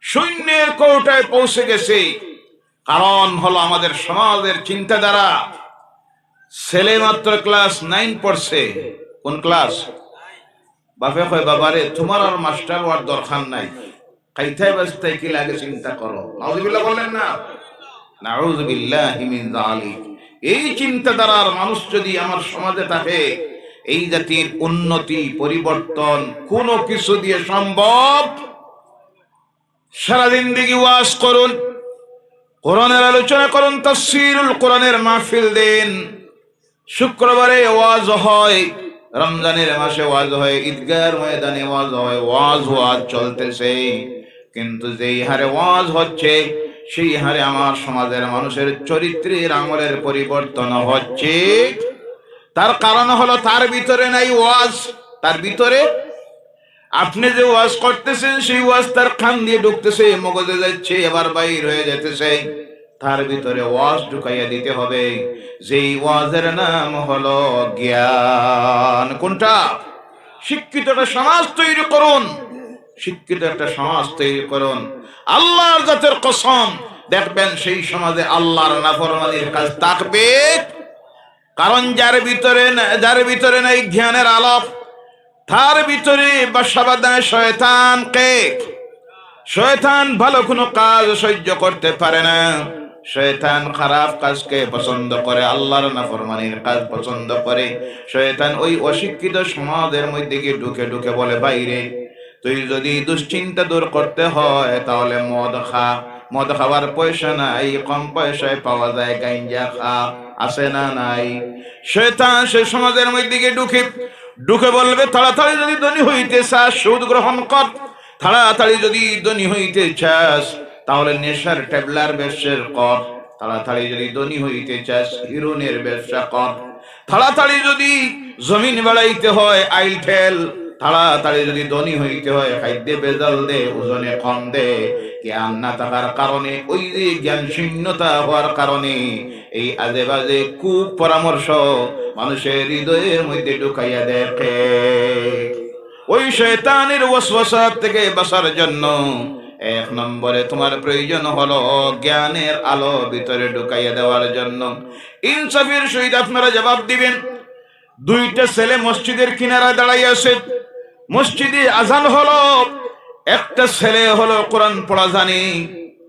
সৈন্যের কোটায় পৌঁছে গেছে। কারণ হলো আমাদের সমাজের চিন্তাধারা। ছেলে মাত্র ক্লাস 9 পড়ছে। কোন ক্লাস? বাপে কয় বাবারে তোমার আর মাস্টার হওয়ার দরকার নাই, খাইতে বাঁচতে কি লাগে চিন্তা করো। নাউযুবিল্লাহ বললেন না? নাউযুবিল্লাহি মিন যালিক। এই চিন্তাধারার মানুষ যদি আমার সমাজে থাকে, এই জাতির উন্নতি পরিবর্তন কোনো কিছু দিয়ে সম্ভব। সারা জিন্দেগি ওয়াজ করুন, কোরআনের আলোচনা করুন, তাফসীরুল কোরআনের মাহফিল দেন, শুক্রবারে ওয়াজ হয়, রমজানের মাসে ওয়াজ হয়, ঈদগার ময়দানে ওয়াজ হয়, ওয়াজ চলতেছে। কিন্তু যেই হারে ওয়াজ হচ্ছে সেই হারে আমার সমাজের মানুষের চরিত্রের আমলের পরিবর্তন হচ্ছে। তার কারণ হলো তার ভিতরে নাই ওয়াজ। তার ভিতরে আপনি যে ওয়াজ করতেছেন সেই ওয়াজ তার কান দিয়ে ঢুকতেছে, মগজে যাচ্ছে, এবার বাইর হয়ে যেতেছে। তার ভিতরে ওয়াজ ঢুকাইয়া দিতে হবে, যেই ওয়াজের নাম হলো জ্ঞান। কোনটা? শিক্ষিত একটা সমাজ তৈরি করুন, শিক্ষিত একটা সমাজ তৈরি করুন। আল্লাহর জাতের কসম, দেখবেন সেই সমাজে আল্লাহর নাফরমানির কাজ থাকবে। কারণ যার ভিতরে নাই জ্ঞানের আলো, তার ভিতরে বাসা বাঁধায় শয়তানকে। শয়তান ভালো কোনো কাজ সহ্য করতে পারে না। শয়তান খারাপ কাজকে পছন্দ করে, আল্লাহর নাফরমানির কাজ পছন্দ করে। শয়তান ওই অশিক্ষিত সমাজের মধ্যে গিয়ে ঢুকে ঢুকে বলে, বাইরে তুই যদি দুশ্চিন্তা দূর করতে হয় তাহলে মদ খা। মদ খাওয়ার পয়সা নাই, কম পয়সায় পাওয়া যায় গাঞ্জা খা। আছে না নাই? শয়তান সে সমাজের মধ্যে গিয়ে ঢুকে বলবে, তাড়াতাড়ি যদি ধনী হইতে চাস সুদ গ্রহণ কর, তাড়াতাড়ি যদি ধনী হইতে চাস তাহলে নেশার ট্যাবলার ব্যবসা কর, তাড়াতাড়ি যদি ধনী হইতে চাস হিরোইনের ব্যবসা কর, তাড়াতাড়ি যদি জমিন বাড়াইতে হয় আইল ঠেল, তাড়াতাড়ি যদি ধনী হইতে হয় খাদ্যে বেজাল দে, ওজনে কম দে। জ্ঞান না থাকার কারণে, ওই যে জ্ঞান শূন্যতা হওয়ার কারণে এই আজে বাজে কুপরামর্শ মানুষের হৃদয়ের মধ্যে ঢুকাইয়া দেখে। ওই শয়তানের ওয়াসওয়াসা থেকে বাঁচার জন্য 1 নম্বরে তোমার প্রয়োজন হলো জ্ঞানের আলো ভিতরে ঢুকাইয়া দেওয়ার জন্য। ইনসাফের সহিত আপনারা জবাব দিবেন। 2টা ছেলে মসজিদের কিনারায় দাঁড়াইয়া আছে, মসজিদে আজান হলো। একটা ছেলে হলো কোরআন পড়া জানে,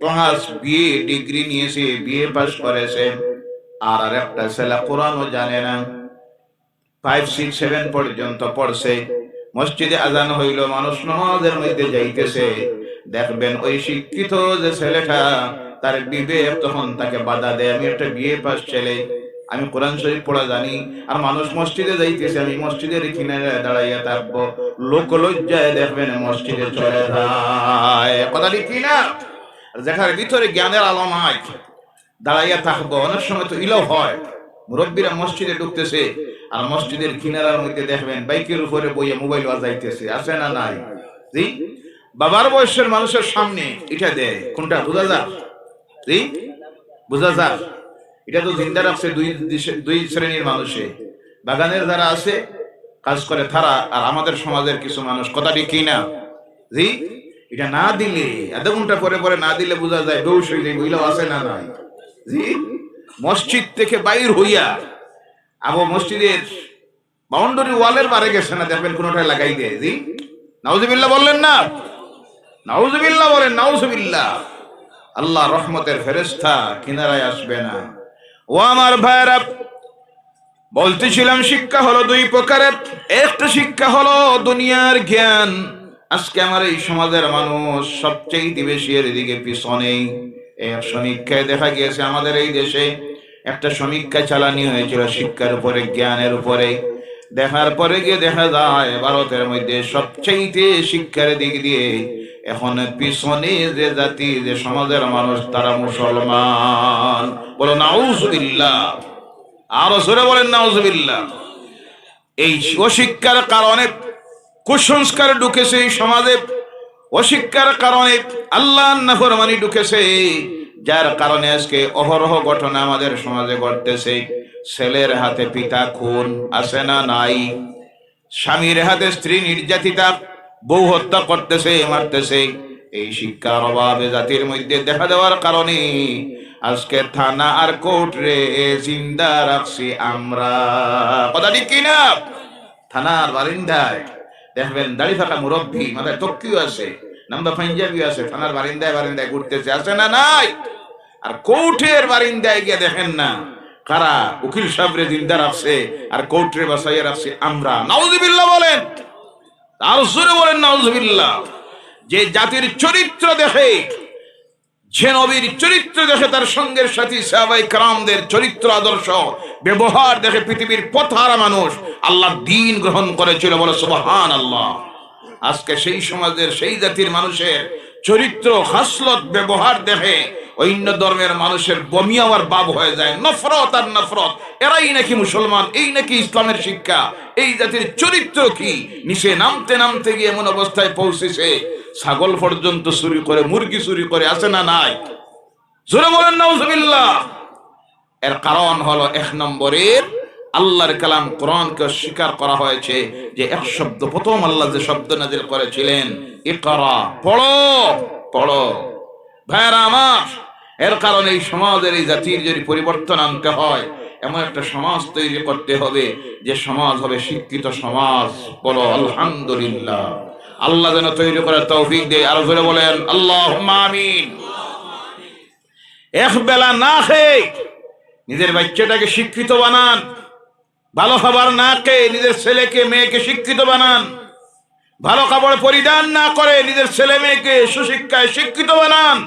ক্লাস বিএ ডিগ্রি নিয়েছে, বিএ পাস করেছে। আর একটা ছেলে কোরআনও জানে না, 5, 6, 7 পর্যন্ত পড়ছে। মসজিদে আজান হইল, মানুষ নামাজের মধ্যে যাইতেছে। দেখবেন ওই শিক্ষিত যে ছেলেটা, তার বিবেক তখন তাকে বাধা দেয়। আমি একটা বিএ পাস ছেলে, আমি কোরআন শরীফ পড়া জানি, আর মানুষ মসজিদে যাইতেছে, আমি মসজিদের কিনারে দাঁড়াইয়া থাকবো। লোক লজ্জায় দেখবেন মসজিদে চলে যায়। কথা ঠিক না? যেখানে ভিতরে জ্ঞানের আলো নাই, দাঁড়াইয়া থাকবো। অনেক সময় তো ইলো হয়, মুরব্বীরা মসজিদে ঢুকতেছে আর মসজিদের কিনারার মধ্যে দেখবেন বাইকের উপরে বইয়ে মোবাইল বাজাইতেছে। আছে না নাই? জি, বাবার বয়সের মানুষের সামনে এটা দেয়। কোনটা বোঝা যায়? জি, বোঝা যায়? এটা তো জিন্দা রাখছে দুই শ্রেণীর মানুষে, বাগানের যারা আছে কাজ করে তারা, আর আমাদের সমাজের কিছু মানুষ। কথা ঠিক কিনা? জি, এটা না দিলে, আধা ঘন্টা পরে না দিলে বোঝা যায় বেহুশ হয়ে যায়। বইলেও আছে না নাই? জি, মসজিদ থেকে বাইর হইয়া আবু মসজিদের বাউন্ডারি ওয়ালের বারে গেছে না, দেখবেন কোনটায় লাগাই দেয়। জি, নাউজুবিল্লাহ বললেন না? নাউজুবিল্লাহ বলেন, নাউজুবিল্লাহ। আল্লাহ রহমতের ফেরেশতা কিনারায় আসবে না। ও আমার ভাইরা, বলতেছিলাম শিক্ষা হলো 2 প্রকারের। একটা শিক্ষা হলো দুনিয়ার জ্ঞান। আজকে আমার এই সমাজের মানুষ সবচেয়ে বেশি এর দিকে পিছনে। এক সমীক্ষায় দেখা গিয়েছে আমাদের এই দেশে একটা সমীক্ষা চালানি হয়েছিল শিক্ষার উপরে, জ্ঞানের উপরে। দেখার পরে গিয়ে দেখা যায় ভারতের মধ্যে সবচেয়ে শিক্ষার দিক দিয়ে এখন পিছনে যে জাতি, যে সমাজের মানুষ, তারা মুসলমান। বলো নাউজুবিল্লাহ। আরো জোরে বলেন নাউজুবিল্লাহ। এই অশিক্ষার কারণে কুসংস্কার ঢুকেছে এই সমাজে, অশিক্ষার কারণে আল্লাহর নাফরমানি ঢুকেছে, যার কারণে আজকে অহরহ ঘটনা আমাদের সমাজে ঘটতেছে। ছেলের হাতে পিতা খুন, আছে না নাই? স্বামীর হাতে স্ত্রী নির্যাতিতা, বউ হত্যা করতেছে, মারতেছে। এই শিক্ষার অভাবে জাতির মধ্যে দেখা দেওয়ার কারণে আজকে থানা আর কোর্টে জিন্দা রাখছি আমরা। কথা ঠিক কিনা? থানার বারিন্দায় দেখবেন দাড়ি থাকা মুরব্বী, মাথায় টক্কিও আছে, নাম্বার পাঞ্জাবি আছে, থানার বারিন্দায় বারিন্দায় ঘুরতেছে, আছে না নাই? আর কোর্টের বারিন্দায় গিয়ে দেখেন না কারা উকিল সাহেবরে জিন্দা রাখছে আর কোর্টে বাসাইয়া রাখছে আমরা। নাউজুবিল্লাহ বলেন, আর জোরে বলেন নাউজুবিল্লাহ। যে জাতির চরিত্র দেখে, যে নবীর চরিত্র দেখে, তার সঙ্গের সাথী সাহাবায়ে কেরামদের চরিত্র আদর্শ ব্যবহার দেখে পৃথিবীর পথহারা মানুষ আল্লাহর দ্বীন গ্রহণ করেছিল, বলে সুবহানাল্লাহ। আজকে সেই সমাজের সেই জাতির মানুষের চরিত্র, খাসলত, ব্যবহার দেখে অন্য ধর্মের মানুষের বমি হওয়ার ভাব হয়ে যায়, নফরত আর নফরত। এরাই নাকি মুসলমান, এই নাকি ইসলামের শিক্ষা। এই জাতির চরিত্র কি? নিচে নামতে নামতে গিয়ে এমন অবস্থায় পৌঁছেছে ছাগল পর্যন্ত চুরি করে, মুরগি চুরি করে, আছে না নাই? জোরে বলেন নাউজুবিল্লাহ। এর কারণ হলো এক নম্বরের আল্লাহর কালাম কোরআনকে স্বীকার করা হয়েছে যে এক শব্দ, প্রথম আল্লাহ যে শব্দ নাযিল করেছিলেন, ইকরা, পড়ো পড়ো। ভাইরা আমার, এর কারণে এই সমাজের, এই জাতির যদি পরিবর্তন আনতে হয়, এমন একটা সমাজ তৈরি করতে হবে যে সমাজ হবে শিক্ষিত সমাজ। বলো আলহামদুলিল্লাহ। আল্লাহ যেন তৈরি করার তৌফিক দেয়। আরো জোরে বলেন আল্লাহুম্মা আমিন। এক বেলা না খেয়ে নিজের বাচ্চাটাকে শিক্ষিত বানান, ভালো খাবার না খেয়ে নিজের ছেলেকে মেয়েকে শিক্ষিত বানান, ভালো কাপড় পরিধান না করে নিজের ছেলে মেয়েকে সুশিক্ষায় শিক্ষিত বানান।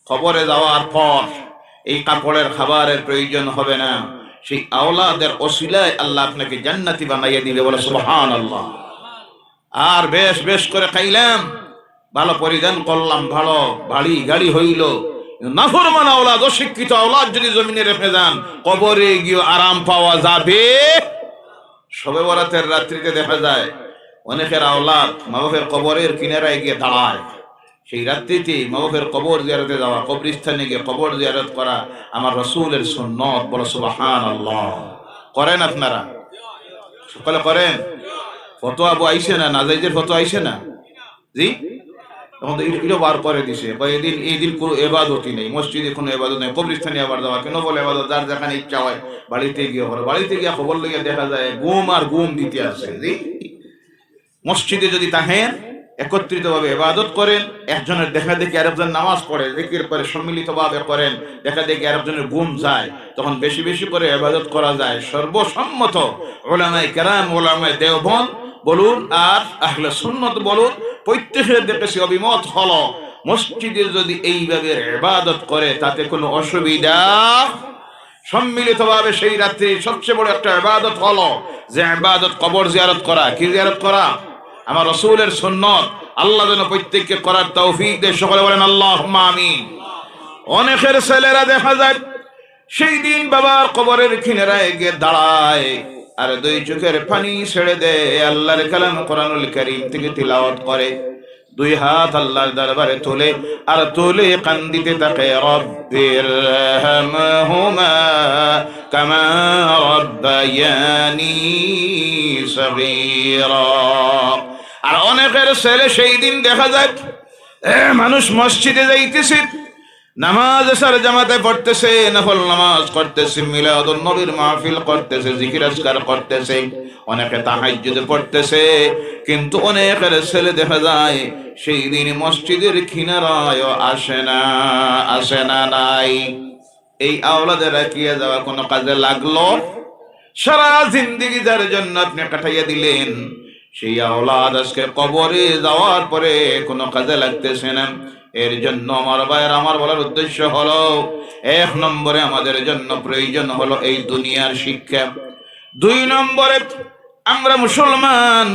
খবরে যাওয়ার পর এই কাপড়ের খাবারের প্রয়োজন হবে না, সেই আওলাদের ওসিলায় আল্লাহ আপনাকে জান্নাতি বানাইয়া দিবে, বলে সুবহানাল্লাহ। আর বেশ বেশ করে খাইলাম, ভালো পরিধান করলাম, ভালো বাড়ি গাড়ি হইল, নাফরমান আওলাদ, অশিক্ষিত আওলাদ যদি জমিনে রেখে যান, কবরে গিয়ে আরাম পাওয়া যাবে? শবে বরাতের রাত্রিতে দেখা যায় অনেকের আওলাদ মা বাপের কবরের কিনারায় গিয়ে দাঁড়ায়। সেই রাত্রিতে মা বাপের কবর জিয়ারতে যাওয়া, কবরস্থানে গিয়ে কবর জিয়ারত করা আমার রাসূলের সুন্নাত, বলে সুবহানাল্লাহ। করেন আপনারা? সকালে করেন? ফতোয়া আবু আইসে না, নাজাইজের ফতোয়া আইসে না? জি, তখন তো এটা বার করে দিছে, এই দিন কোনো এবাদতই নেই, মসজিদে কোনো এবাদত নেই, কবরস্থানে আবার যাওয়া। কেন বলে এবাদত? যার যেখানে ইচ্ছা হয় বাড়িতে গিয়ে করে, বাড়িতে গিয়ে খবর লেগে দেখা যায় গুম আর গুম দিতে আসে। জি, মসজিদে যদি তাহেন একত্রিত ভাবে ইবাদত করেন, একজনের দেখা দেখি আরেকজন নামাজ পড়ে, জিকির করে, সম্মিলিত ভাবে করেন, দেখা দেখি আরেকজনের ঘুম যায়, তখন বেশি বেশি করে ইবাদত করা যায়। সর্বসম্মত উলামায়ে কেরাম, উলামায়ে দেওবন্দ বলুন আর আহলে সুন্নাত বলুন, প্রত্যেকের দেখেছি অভিমত হলো মসজিদে যদি এইভাবে ইবাদত করে তাতে কোনো অসুবিধা। সম্মিলিতভাবে সেই রাত্রি সবচেয়ে বড় একটা ইবাদত হলো যে ইবাদত কবর জিয়ারত করা। কি জিয়ারত করা? আমার রাসূলের সুন্নাত। আল্লাহ যেন প্রত্যেককে করার তৌফিক দেয়। সকলে বলেন আল্লাহুম্মা আমিন। অনেকের ছেলেরা দেখা যায় সেই দিন বাবার কবরের কিনারায় গিয়ে দাঁড়ায় আর দুই চোখের পানি ছেড়ে দেয়, আল্লাহর কালাম কোরআনুল কারীম থেকে তিলাওয়াত করে, দুই হাত আল্লাহর দরবারে তোলে আর তোলে কান্দিতে থাকে, রব্বিরহামহুমা কামা রাব্বায়ানি সগীরা। আর অনেকের ছেলে সেই দিন দেখা যায় মানুষ মসজিদে যাইতেছে, নামাজ এসার জামাতে পড়তেছে, নফল নামাজ করতেছে, মিলাদুন নবীর মাহফিল করতেছে, জিকির আজকার করতেছে, অনেকে তাহাজ্জুদ পড়তেছে, কিন্তু অনেকের ছেলে দেখা যায় সেই দিন মসজিদের কিনারায় আসে না। আসে না নাই? এই আওলাদের রাখিয়া যাওয়া কোনো কাজে লাগলো? সারা জিন্দেগি যার জন্য আপনি কাটাইয়া দিলেন, সেই আওলাদ আজকে কবরে যাওয়ার পরে কোনো কাজে লাগতেছে না। এর জন্য আমার ভাইয়ের, আমার বলার উদ্দেশ্য হলো, এক নম্বরে আমাদের জন্য প্রয়োজন হলো এই দুনিয়ার শিক্ষা। দুই নম্বরে আমরা মুসলমান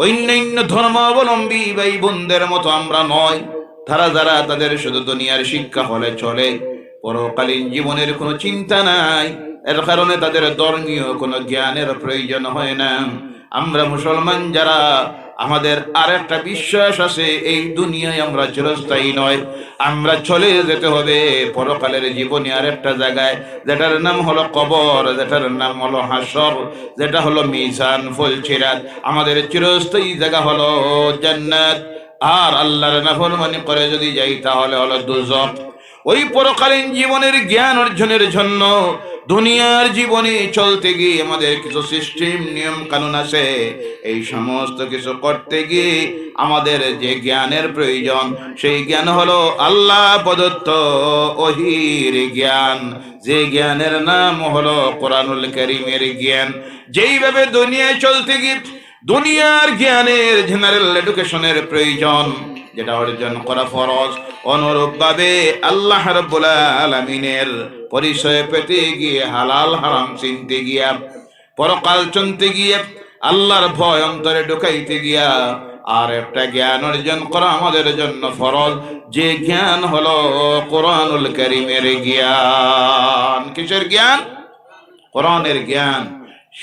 অন্যান্য ধর্মাবলম্বী ভাই বোনদের মতো আমরা নয়। তারা যারা তাদের শুধু দুনিয়ার শিক্ষা হলে চলে, পরকালীন জীবনের কোনো চিন্তা নাই, এর কারণে তাদের ধর্মীয় কোনো জ্ঞানের প্রয়োজন হয় না। আমরা মুসলমান যারা, আমাদের আরেকটা বিশ্বাস আছে, এই দুনিয়ায় আমরা চিরস্থায়ী নয়, আমরা চলে যেতে হবে পরকালের জীবনে আরেকটা জায়গায়, যেটার নাম হলো কবর, যেটার নাম হলো হাসর, যেটা হলো মিজান ফুলসিরাত। আমাদের চিরস্থায়ী জায়গা হলো জান্নাত। আর আল্লাহর নাফরমানি করে যদি যাই তাহলে হলো দুজক। ওই পরকালীন জীবনের জ্ঞান অর্জনের জন্য দুনিয়ার জীবনে চলতে গিয়ে আমাদের কিছু সিস্টেম নিয়ম কানুন আছে। এই সমস্ত কিছু করতে গিয়ে আমাদের যে জ্ঞানের প্রয়োজন, সেই জ্ঞান হলো আল্লাহ প্রদত্ত ওহীর জ্ঞান, যে জ্ঞানের নাম হলো কোরআনুল কারীমের জ্ঞান। যেইভাবে দুনিয়ায় চলতে গিয়ে দুনিয়ার জ্ঞানের জেনারেল এডুকেশনের প্রয়োজন, যেটা অর্জন করা ফরজ, অনুরূপ ভাবে আল্লাহ রাব্বুল আলামিনের পরিচয় পেতে গিয়ে, হালাল হারাম চিনতে গিয়া, পরকাল চিনতে গিয়ে, আল্লাহর ভয় অন্তরে ঢুকাইতে গিয়া আর একটা জ্ঞান অর্জন করা আমাদের জন্য ফরজ, যে জ্ঞান হলো কোরআনুল কারীমের জ্ঞান। কিসের জ্ঞান? কোরআনের জ্ঞান।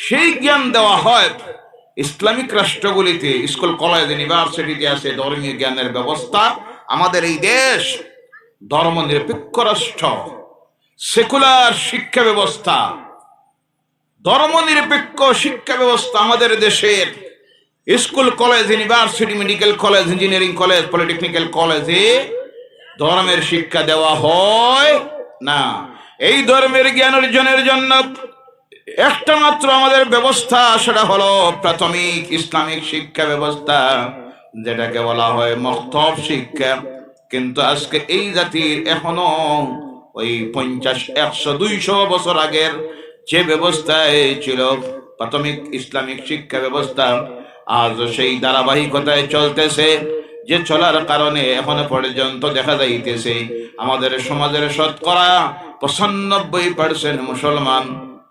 সেই জ্ঞান দেওয়া হয় ইসলামিক রাষ্ট্রগুলিতে, স্কুল কলেজ ইউনিভার্সিটিতে আছে ধর্মীয় জ্ঞানের ব্যবস্থা। আমাদের এই দেশ ধর্ম নিরপেক্ষ রাষ্ট্র, সেকুলার শিক্ষা ব্যবস্থা, ধর্ম নিরপেক্ষ শিক্ষা ব্যবস্থা। আমাদের দেশের school college university, medical college, engineering college, polytechnical কলেজে ধর্মের শিক্ষা দেওয়া হয় না। এই ধর্মের জ্ঞান অর্জনের জন্য একটা মাত্র আমাদের ব্যবস্থা, সেটা হলো প্রাথমিক ইসলামিক শিক্ষা ব্যবস্থা, যেটাকে বলা হয় মক্তব শিক্ষা। কিন্তু আজকে এই জাতির এখনো ওই 50, 100, 200 বছর আগের যে ব্যবস্থায় ছিল প্রাথমিক ইসলামিক শিক্ষা ব্যবস্থা, আজ সেই ধারাবাহিকতায় চলতেছে, যে চলার কারণে এখনো পর্যন্ত দেখা যাইতেছে আমাদের সমাজের শতকরা 95% মুসলমান।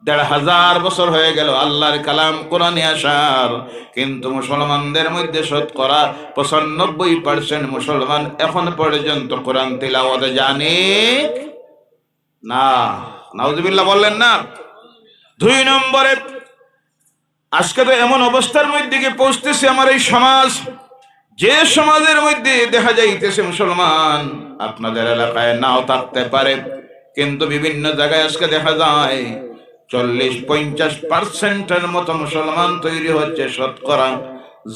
1500 বছর হয়ে গেল আল্লাহর কালাম কোরআনে আসার, কিন্তু মুসলমানদের মধ্যে শতকরা 95% মুসলমান এখন পর্যন্ত কোরআন তিলাওয়াত জানে না। নাউজুবিল্লাহ বললেন না? 2 নম্বরে, আজকে তো এমন অবস্থার মধ্যে গিয়ে পৌঁছতেছে আমার এই সমাজ, যে সমাজের মধ্যে দেখা যাইতেছে মুসলমান আপনাদের এলাকায় নাও থাকতে পারে, কিন্তু বিভিন্ন জায়গায় আজকে দেখা যায় 40-50% মতো মুসলমান তৈরি হচ্ছে শতকরা,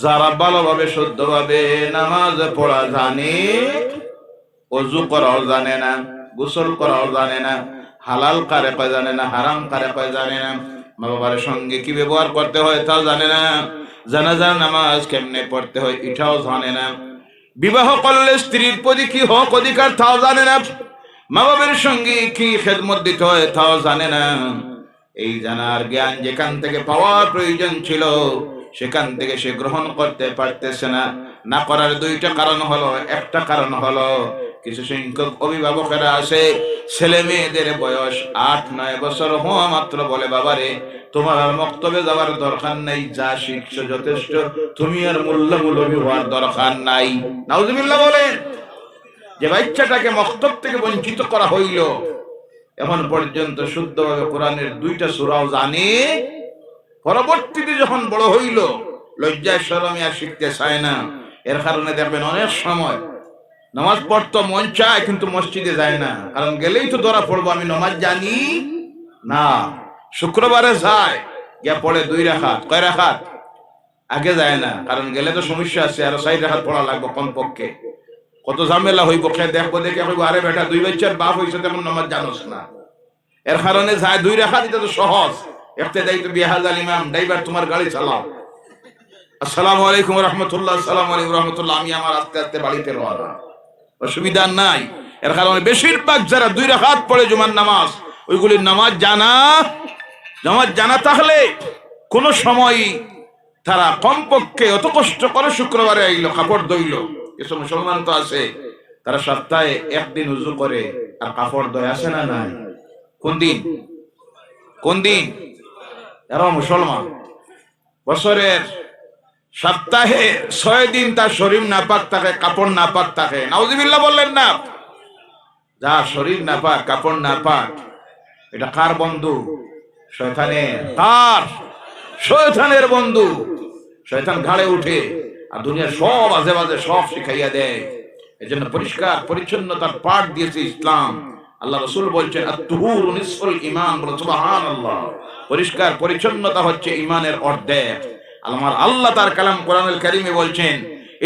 যারা ভালোভাবে শুদ্ধভাবে নামাজ পড়া জানে, ওযু করাও জানে না, গোসল করাও জানে না, হালাল কারে কয় জানে না, হারাম কারে কয় জানে না, মা বাবার সঙ্গে কি ব্যবহার করতে হয় তাও জানে না, জানাজার নামাজ কেমনে পড়তে হয় এটাও জানে না, বিবাহ করলে স্ত্রীর প্রতি কি হক অধিকার তাও জানে না, মা বাবার সঙ্গে কি খেদমত দিতে হয় তাও জানে না। এই জানার জ্ঞান যেখান থেকে পাওয়ার প্রয়োজন ছিল সেখান থেকে সে গ্রহণ করতে পারতেছে না। না করার 2টা কারণ হলো, একটা কারণ হলো কিছু সংখ্যক অভিভাবকেরা আছে, ছেলে মেয়েদের বয়স 8-9 বছর হওয়া মাত্র বলে, বাবারে তোমার আর মক্তবে যাওয়ার দরকার নাই, যা শিখছো যথেষ্ট, তুমি আর মূল্যমূলবী হওয়ার দরকার নাই। নাউজুবিল্লাহ বলেন। যে বাচ্চাটাকে মক্তব থেকে বঞ্চিত করা হইল, এখন পর্যন্ত শুদ্ধভাবে কোরআনের 2টা সূরাও জানে, পরবর্তীতে যখন বড় হইল লজ্জায় শরমে আর শিখতে চায় না। এর কারণে দেখবেন অনেক সময় নামাজ পড়তে মন চায় কিন্তু মসজিদে যায় না, কারণ গেলেই তো ধরা পড়বো আমি নামাজ জানি না। শুক্রবারে যায়, গিয়া পড়ে 2 রাকাত, কয় রাকাত? আগে যায় না, কারণ গেলে তো সমস্যা আছে, আর 4 রাকাত পড়া লাগবে কমপক্ষে। কত ঝামেলা হইব, খেয়ে দেখবো, দেখে হইব আরে বেটা 2 বাচ্চার বাপ হইছে তেমন নামাজ জানোস না। এর কারণে যায় 2 রাকাত, এটা তো সহজ। ইক্তেদাই তো বিহাজাল ইমাম, ড্রাইভার তোমার গাড়ি চালাও, আসসালামু আলাইকুম রাহমাতুল্লাহ, আসসালামু আলাইকুম রাহমাতুল্লাহ, আমি আমার আস্তে আস্তে বাড়িতে রওনা, অসুবিধা নাই। এর কারণে বেশিরভাগ যারা 2 রাকাত পড়ে জুমার নামাজ, ওইগুলির নামাজ জানা থাকলে কোন সময় তারা কমপক্ষে অত কষ্ট করে শুক্রবারে আইলো, কাপড় ধইল। কিছু মুসলমান তো আছে তারা সপ্তাহে 1 দিন উযু করে আর কাপড় ধোয়, আসে না? নাই। কোন দিন? এরা মুসলমান বছরের সপ্তাহে 6 দিন তার শরীর নাপাক থাকে, কাপড় নাপাক থাকে। নাউজুবিল্লাহ বললেন না? যা শরীর নাপাক, কাপড় নাপাক, এটা কার বন্ধু? শয়তানের। কার? শয়তানের বন্ধু। শয়তান ঘাড়ে উঠে আর দুনিয়ার সব আজে বাজে সব শিখাইয়া দেয়। এজন্য পরিষ্কার পরিচ্ছন্নতার পাঠ দিয়েছে ইসলাম। আল্লাহ রাসূল বলছেন আত-তুহুরু নিসফুল ঈমান, বলুন সুবহানাল্লাহ। পরিষ্কার পরিচ্ছন্নতা হচ্ছে ঈমানের অর্ধেক। আমার আল্লাহ তার কালাম কোরআনুল কারীমে বলছেন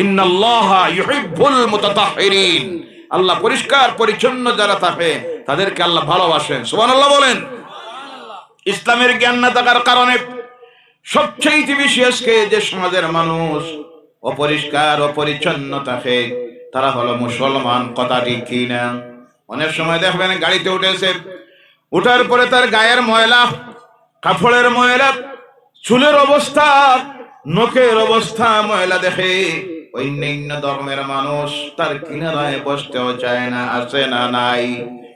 ইন্নাল্লাহা ইউহিব্বুল মুতাতাহহিরিন। আল্লাহ পরিষ্কার পরিচ্ছন্ন যারা থাকে তাদেরকে আল্লাহ ভালোবাসেন। সুবহানাল্লাহ বলেন। ইসলামের জ্ঞান না থাকার কারণে সবচেয়ে বেশি আজকে যে সমাজের মানুষ অপরিষ্কার অপরিচ্ছন্ন থাকে তারা হলো মুসলমান। কথা ঠিক কিনা? অনেক সময় দেখবেন গাড়িতে উঠেছে, উঠার পরে তার গায়ের ময়লা, কাপড়ের ময়লা, চুলের অবস্থা, নখের অবস্থা ময়লা দেখে অন্যান্য ধর্মের মানুষ তার কিনারায় বসতেও চায় না। আছে না নাই?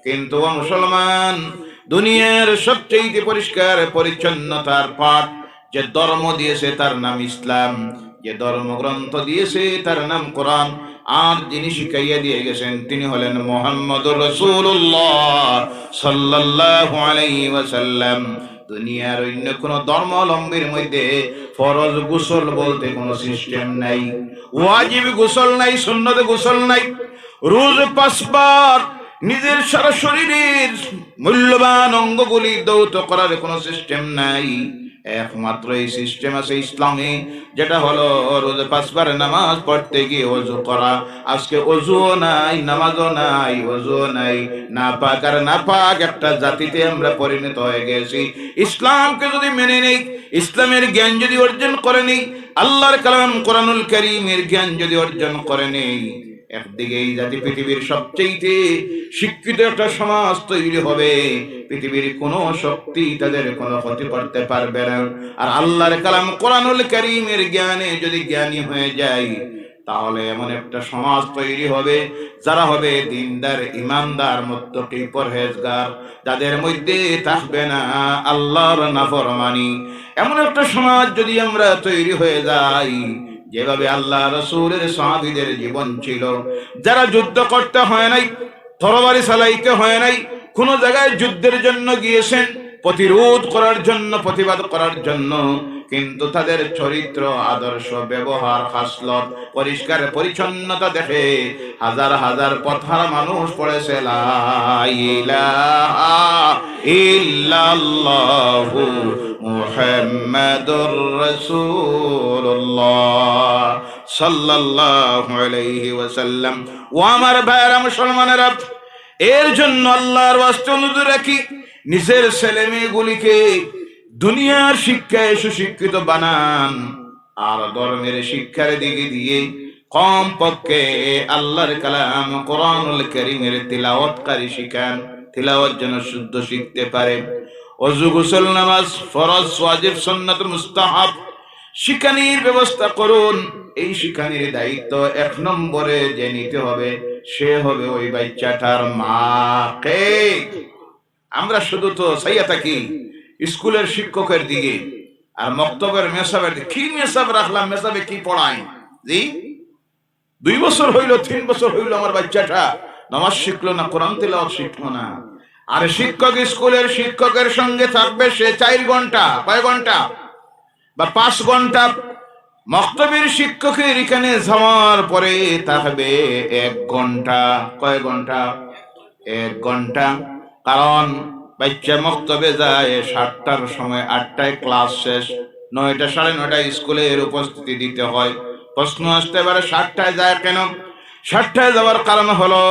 কিন্তু মুসলমান দুনিয়ার সবচেয়ে পরিষ্কার পরিচ্ছন্নতার পাঠ যে ধর্ম দিয়েছে তার নাম ইসলাম, যে ধর্মগ্রন্থ দিয়েছে তার নাম কোরআন, আর যিনি শিখাইয়া দিয়ে গেছেন তিনি হলেন মুহাম্মদুর রাসূলুল্লাহ সাল্লাল্লাহু আলাইহি ওয়াসাল্লাম। দুনিয়ার অন্য কোন ধর্মাবলম্বীর মধ্যে ফরজ গোসল বলতে কোনো সিস্টেম নাই, ওয়াজিব গোসল নাই, সুন্নত গোসল নাই, রোজ 5 বার নিজের সারা শরীরের মূল্যবান অঙ্গগুলি দৌত করার কোনো সিস্টেম নাই। একমাত্র এই সিস্টেম আছে ইসলামে, যেটা হলো রোজ 5 বার নামাজ পড়তে গিয়ে ওযু করা। আজকে ওযুও নাই, নামাজও নাই, ওযুও নাই, নাপাক আর নাপাক একটা জাতিতে আমরা পরিণত হয়ে গেছি। ইসলামকে যদি মেনে নেই, ইসলামের জ্ঞান যদি অর্জন করে নেই, আল্লাহর কালাম কোরআনুল কারীমের জ্ঞান যদি অর্জন করে নেই, একদিকে এই জাতি পৃথিবীর সবচেয়ে শিক্ষিত একটা সমাজ তৈরি হবে। পৃথিবীর কোন শক্তি তাদের কোনো ক্ষতি করতে পারবে না। আর আল্লাহর কালাম কোরআনুল কারীমের জ্ঞানে যদি জ্ঞানী হয়ে যায়, তাহলে এমন একটা সমাজ তৈরি হবে যারা হবে দিনদার, ইমানদার, মুত্তাকি, পরহেজগার, যাদের মধ্যে থাকবে না আল্লাহর নাফরমানি। এমন একটা সমাজ যদি আমরা তৈরি হয়ে যাই, যেভাবে আল্লাহ রাসূলের সাহাবীদের জীবন ছিল, যারা যুদ্ধ করতে হয় নাই, তরবারি চালাইতে হয় নাই, কোন জায়গায় যুদ্ধের জন্য গিয়েছেন প্রতিরোধ করার জন্য, প্রতিবাদ করার জন্য, কিন্তু তাদের চরিত্র, আদর্শ, ব্যবহার, খাসলত, পরিষ্কার পরিচ্ছন্নতা দেখে হাজার হাজার পথহারা মানুষ পড়েছে লা ইলাহা ইল্লাল্লাহু মুহাম্মাদুর রাসূলুল্লাহ সাল্লাল্লাহু আলাইহি ওয়াসাল্লাম। ও আমার ভাইরা মুসলমানেরা, এর জন্য আল্লাহর ওয়াস্তে অনুরোধ রাখি, নিজের ছেলে মেয়েগুলিকে দুনিয়ার শিক্ষায় সুশিক্ষিত বানান, আর ধর্মের শিক্ষার দিকে দিয়ে কম পক্ষে আল্লাহর কালাম কোরআনুল কারীমের তিলাওয়াতকারী শিখান, তিলাওয়াত যেন শুদ্ধ শিখতে পারে। ওযু, গোসল, নামাজ, ফরজ, ওয়াজিব, সুন্নাত, মুস্তাহাব শিখানির ব্যবস্থা করুন। এই শিখানির দায়িত্ব 1 নম্বরে যে নিতে হবে, সে হবে ওই বাচ্চাটার মাকে। আমরা শুধু তো চাইয়া থাকি স্কুলের শিক্ষকের দিকে আর মক্তবের মেসাবের দিকে। কি মেসাব রাখলাম, মেসাবে কি পড়াই? জি, 2 বছর হইল, 3 বছর হইল আমার বাচ্চাটা নামাজ শিখলো না, কোরআন তেলাওয়াত শিখলো না। আর শিক্ষক স্কুলের শিক্ষকের সঙ্গে থাকবে সে 4 ঘন্টা, কয় ঘন্টা? বা 5 ঘন্টা। মক্তবের শিক্ষকের এখানে যাওয়ার পরে থাকবে 1 ঘন্টা। কয় ঘন্টা? 1 ঘন্টা। কারণ বাচ্চা মক্তবে যায় 7টার সময়, 8টায় ক্লাস শেষ, 9টা, 9:30 স্কুলের উপস্থিতি দিতে হয়। প্রশ্ন আসতে পারে 7টায় যায় কেন? 7টায় যাওয়ার কারণ হলো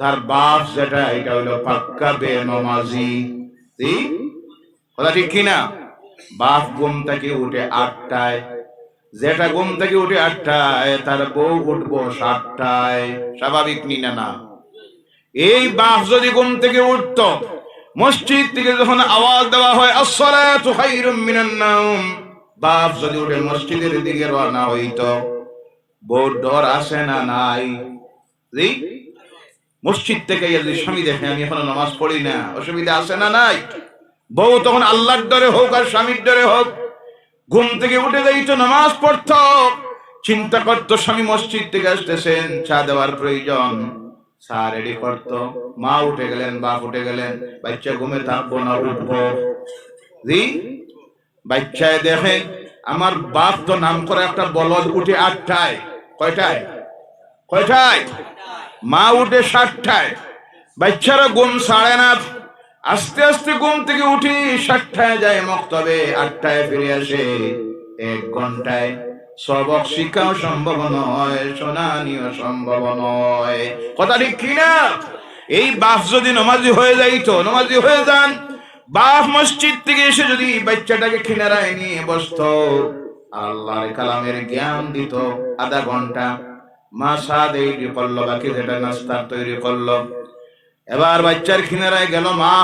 তার বাপ যেটা, এটা হলো পাক্কা বেনমাজি। কথা ঠিক কিনা? বাপ ঘুম থেকে উঠে 8টায়, যেটা ঘুম থেকে উঠে 8টায়, তার বউ উঠবো 7টায়। স্বাভাবিক নিনা না? এই বাপ যদি ঘুম থেকে উঠতো, মসজিদ থেকে যখন আওয়াজ দেওয়া হয় আসসালাতু খায়রুম মিনান নাওম, বাপ যদি উঠে মসজিদের দিকে রওনা হইতো, বউ ডর আসে না নাই? মসজিদ থেকে যদি স্বামী দেখে আমি এখনো নামাজ পড়ি না, অসুবিধা আছে না নাই? বউ তখন আল্লাহর ডরে হোক আর স্বামীর ডরে হোক ঘুম থেকে উঠে যাইতো, নামাজ পড়তো, চিন্তা করতো স্বামী মসজিদ থেকে আসতেছেন, চা দেওয়ার প্রয়োজন, চা রেডি করতো। মা উঠে গেলেন, বাপ উঠে গেলেন, বাচ্চা ঘুমে থাকবো না, উঠবো। জি, বাচ্চায় দেখে আমার বাপ তো নাম করে একটা বলদ উঠে 8টায়, কয়টায় কয়টায়, মা উঠে 7টায়, বাচ্চারা ঘুম ছাড়ে না, আস্তে আস্তে ঘুম থেকে উঠি 7টায় যায় মক্তবে, 8টায় ফিরে আসে। 1 ঘন্টায় সবক শিক্ষাও সম্ভব নয়, শোনানিও সম্ভব নয়। কথা ঠিক কিনা? এই বাপ যদি নামাজি হয়ে যাইতো, নামাজি হয়ে যান, বাপ মসজিদ থেকে এসে যদি বাচ্চাটাকে কিনারায় নিয়ে বসতো, আল্লাহর কালামের জ্ঞান দিত আধা ঘন্টা, মা চা তৈরি করলো, বাকি যেটা নাস্তা তৈরি করলো, এবার বাচ্চার কিনারায় গেল মা,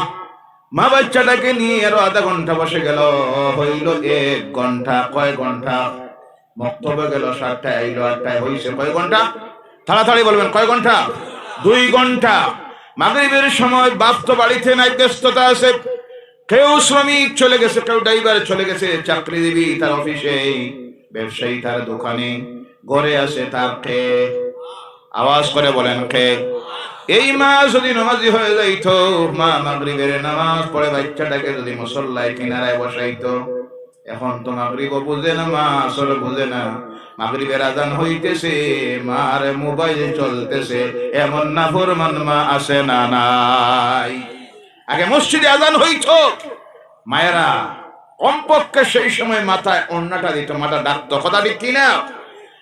মা বাচ্চাটাকে নিয়ে আরো আধা ঘন্টা বসে গেল, হইল 1 ঘন্টা। কয় ঘন্টা? মক্তবে গেল 7টায়, আইলো 8টায়, হইছে কয় ঘন্টা? তাড়াতাড়ি বলবেন, কয় ঘন্টা? 2 ঘন্টা। মাগরিবের সময় বাপ তো বাড়িতে নাই, ব্যস্ততা আছে, কেউ শ্রমিক চলে গেছে, কেউ ড্রাইভার চলে গেছে, চাকরিজীবী তার অফিসে, ব্যবসায়ী তার দোকানে, ঘরে আসে তার কে, আওয়াজ করে বলেন কে? এই মা যদি নামাজি হয়ে যাইতো, মা মাগরিবের নামাজ পড়ে বাচ্চাটাকে যদি মুসল্লায় কিনারায় বসাইতো, এখন তো মাগরিবও বুঝে না, মা আসর বুঝে না, মাগরিবের আজান হইতেছে, মার মোবাইল চলতেছে, এমন নাফরমান মা আসে না নাই? আগে মসজিদে আজান হইতো, মায়েরা কমপক্ষে সেই সময় মাথায় ওড়নাটা দিত, মাথা ডাকতো। কথা ঠিক কিনা?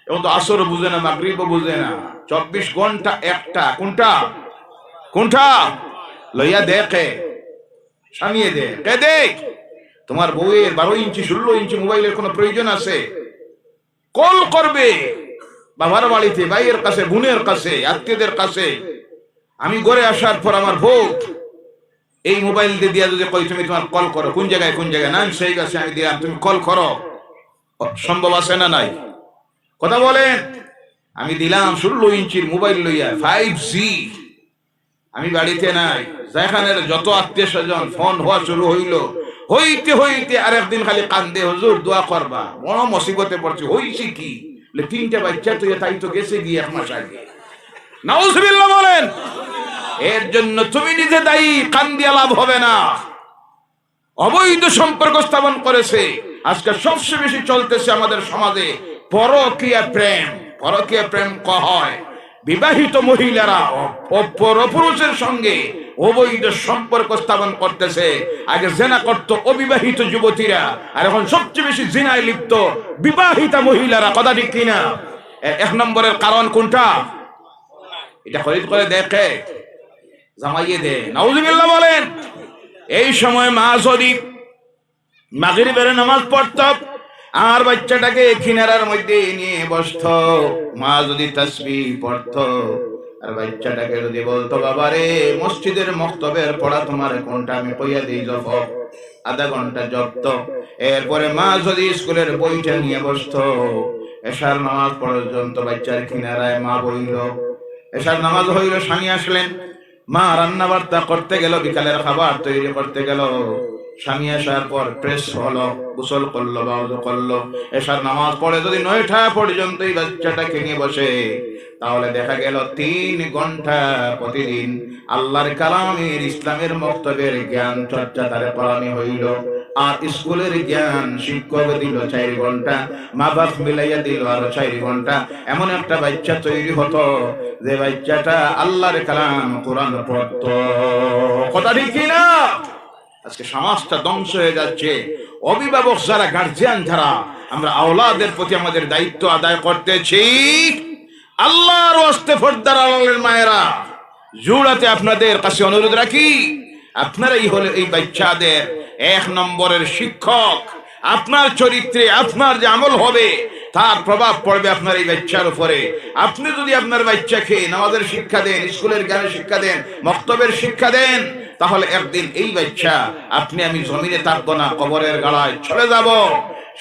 এবং তো আসর বুঝে না, মাগরিবও বুঝে না, 24 ঘন্টা একটা, কোনটা কোনটা লইয়া দেখে, সামিয়ে দে, কে দেখ? তোমার বউয়ের 12 ইঞ্চি 16 ইঞ্চি মোবাইলের কোনো প্রয়োজন আছে? কল করবে বাবার বাড়িতে, ভাইয়ের কাছে, বোনের কাছে, আত্মীয়দের কাছে। আমি ঘরে আসার পর আমার বউ এই মোবাইল দিয়ে দিয়া যদি কই তুমি তোমার কল করো, কোন জায়গায় কোন জায়গায়, না সেই কাছে আমি দিলাম, তুমি কল করো, সম্ভব আছে না নাই? কথা বলেন। আমি দিলাম 16 ইঞ্চির মোবাইল লইয়া, 5G, আমি বাড়িতে নাই, যেখানে যত আত্মীয় স্বজন ফোন হওয়া শুরু হইল, হইতে হইতে আর একদিন খালি কান্দে, হুজুর দোয়া করবা, বড় মুসিবতে পড়ছে। হইছে কি? 3টা বাচ্চা তো তাই তো গেছে গিয়ে 1 মাস আগে। নাউজুবিল্লাহ বলেন। এর জন্য তুমি নিজে দায়ী, কান্দিয়া লাভ হবে না। অবৈধ সম্পর্ক স্থাপন করেছে। আজকে সবচেয়ে বেশি চলতেছে আমাদের সমাজে পরকীয়া প্রেম। পরকীয়া প্রেম হয় বিবাহিত মহিলারা পরপুরুষের সঙ্গে অবৈধ সম্পর্ক স্থাপন করতেছে। আগে জেনা করত অবিবাহিত যুবতীরা, আর এখন সবচেয়ে বেশি জিনায় লিপ্ত বিবাহিতা মহিলারা। কথা ঠিক কিনা? 1 নম্বরের কারণ কোনটা? এটা খরিদ করে দেখে, জামাইয়ে দে। নাউজুবিল্লাহ বলেন। এই সময় মা যদি মাগরিবের নামাজ পড়ত আর বাচ্চাটাকে কিনারার মধ্যে নিয়ে বসত, মা যদি তাসবিহ পড়ত আর বাচ্চাটাকে যদি বলতো, বাবা রে মসজিদের মক্তবের পড়া তোমার কোনটা, আমি কইয়া দিই জপ, আধা ঘন্টা জপত। এরপরে মা যদি স্কুলের বইটা নিয়ে বসত, এশার নামাজ পর্যন্ত বাচ্চার কিনারায় মা বইল। এশার নামাজ হইল, স্বামী আসলেন, মা রান্না বার্তা করতে গেল, বিকালের খাবার তৈরি করতে গেল। স্বামী আসার পর ফ্রেশ হলো, গোসল করলো, ওযু করলো, এশার নামাজ পড়ে যদি 9টা পর্যন্ত এই বাচ্চাটাকে নিয়ে বসে, তাহলে দেখা গেল 3 ঘন্টা প্রতিদিন আল্লাহর কালামের, ইসলামের মক্তবের জ্ঞান চর্চা তারে করানো হইল। আর স্কুলের জ্ঞান শিক্ষক দিল 4 ঘন্টা, মা বাপ মিলাইয়া দিল আরো 4 ঘন্টা। এমন একটা বাচ্চা তৈরি হতো যে বাচ্চাটা আল্লাহর কালাম কোরআন পড়তো। কথা ঠিক কিনা? আজকে সমাজটা ধ্বংস হয়ে যাচ্ছে। অভিভাবক যারা, গার্জিয়ান যারা, আমরা আওলাদের প্রতি আমাদের দায়িত্ব আদায় করতেছি। আল্লাহর ওয়াস্তে পর্দার আড়ালের মায়েরা, জুড়াতে আপনাদের কাছে অনুরোধ রাখি, আপনারাই হলে এই বাচ্চাদের 1 নম্বরের শিক্ষক। আপনার চরিত্রে আপনার যে আমল হবে তার প্রভাব পড়বে আপনার এই বাচ্চার উপরে। আপনি যদি আপনার বাচ্চাকে নামাজের শিক্ষা দেন, স্কুলের জ্ঞানের শিক্ষা দেন, মক্তবের শিক্ষা দেন, তাহলে একদিন এই বাচ্চা, আপনি আমি জমিনে থাকবো না, কবরের গাড়ায় চলে যাব।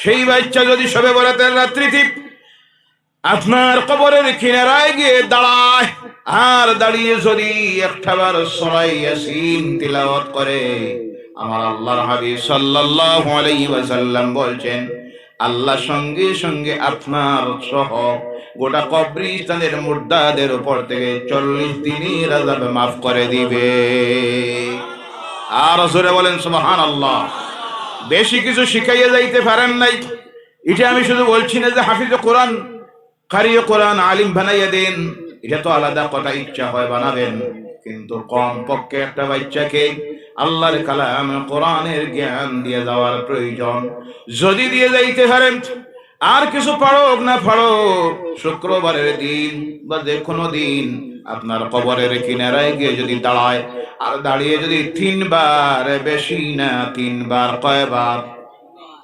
সেই বাচ্চা যদি শবে বরাতের রাত্রিতে আপনার কবরের কিনারায় গিয়ে দাঁড়ায়, আর দাঁড়িয়ে যদি একটাবার সূরা ইয়াসিন তিলাওয়াত করে, আমার আল্লাহর হাবিব সাল্লাল্লাহু আলাইহি ওয়াসাল্লাম বলছেন, আল্লাহ সঙ্গে সঙ্গে আপনার সহ গোটা কবরস্থানের মুর্দাদের উপর থেকে 40 দিনের আযাব maaf করে দিবে। আর জোরে বলেন সুবহানাল্লাহ। বেশি কিছু শিখাইয়া যাইতে পারেন নাই। এটা আমি শুধু বলছি না যে হাফিজে কোরআন, কারিয়ে কোরআন, আলিম বানাইয়া দেন, এটা তো আলাদা কথা, ইচ্ছা হয় বানাবেন, কিন্তু কম পক্ষে একটা বাচ্চাকে আল্লাহর কালাম কোরআনের জ্ঞান দিয়ে যাওয়ার প্রয়োজন। যদি দিয়ে যাইতে পারেন, আর কিছু পারোক না পারোক, শুক্রবারের দিন বা যে কোনো দিন আপনার কবরের কিনারায় গিয়ে যদি দাঁড়ায়, আর দাঁড়িয়ে যদি 3 বার, বেশি না 3 বার, কয়বার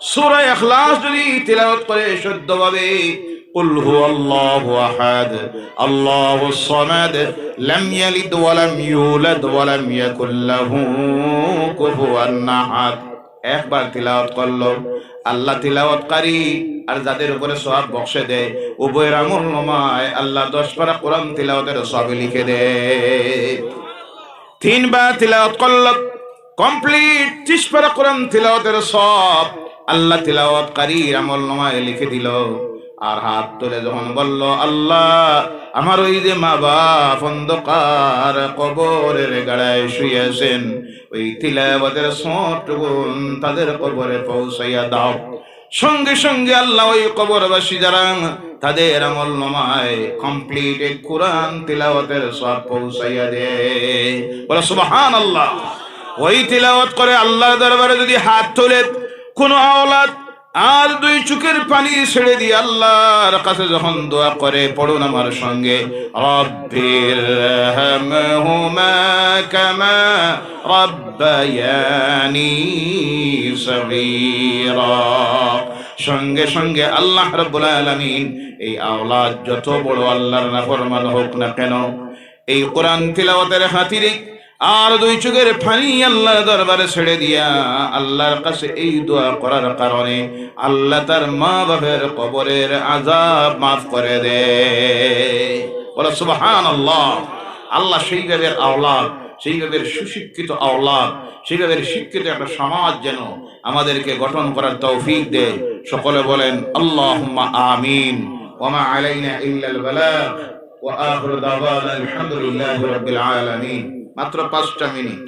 সূরা ইখলাস যদি তিলাওয়াত করে শুদ্ধভাবে, কুল হুয়াল্লাহু আহাদ আল্লাহুস সামাদ লাম ইয়ালিদ ওয়া লাম ইউলাদ ওয়া লাম ইয়াকুল লাহু কুফুয়ান আহাদ, একবার তিলাওয়াত করলো, আল্লাহ তিলাওয়াতকারী আর যাদের উপরে সওয়াব বখশে দেয়, উভয়ের আমলনামায় আল্লাহ 10 পারা কোরআন তিলাওয়াতের সওয়াব লিখে দেয়। 3 বার তিলাওয়াত করলো, কমপ্লিট 30 পারা কোরআন তিলাওয়াতের সওয়াব আল্লাহ তিলাওয়াতকারী আমলনামায় লিখে দিল। আর হাত তুলে যখন বলল, আল্লাহ আমার ওই যে মা বাপ অন্ধকার কবরের গাড়ায় শুয়েছেন, ওই তিলাওয়াতের সওয়াবটুকু তাদের কবরে পৌঁছাইয়া দাও, সঙ্গে সঙ্গে আল্লাহ ওই কবরবাসী যারা তাদের আমলনামায় কমপ্লিট কোরআন তিলাওয়াতের সওয়াব পৌঁছাইয়া দেয়। বলো সুবহানাল্লাহ। ওই তিলাওয়াত করে আল্লাহর দরবারে যদি হাত তোলে কোন আওলাদ আর 2 চোখের পানি ছেড়ে দিয়ে আল্লাহর কাছে যখন দোয়া করে, পড়ুন আমার সঙ্গে, রব্বির হামহুমা কামা রব্বায়ানি সগীরা, সঙ্গে সঙ্গে আল্লাহ রাব্বুল আলামিন এই আওলাদ যত বড় আল্লাহর নাফরমান হোক না কেন, এই কোরআন তিলাওয়াতের খাতিরে আর 2 চোখের পানি আল্লাহর দরবারে ছেড়ে দিয়া আল্লাহর কাছে এই দোয়া করার কারণে আল্লাহ তার মা বাবার কবরের আযাব মাফ করে দেয়। বলো সুবহানাল্লাহ। আল্লাহ সেইভাবে আওলাদ, সেইভাবে সুশিক্ষিত আওলাদ, সেইভাবে শিক্ষিত একটা সমাজ যেন আমাদেরকে গঠন করার তৌফিক দেয়। সকলে বলেন আল্লাহুম্মা আমিন। ওয়া মা আলাইনা ইল্লাল বালাগ ওয়া আখিরু দাওয়ানা আলহামদুলিল্লাহি রাব্বিল আলামিন। মাত্র 5টা মিনিট।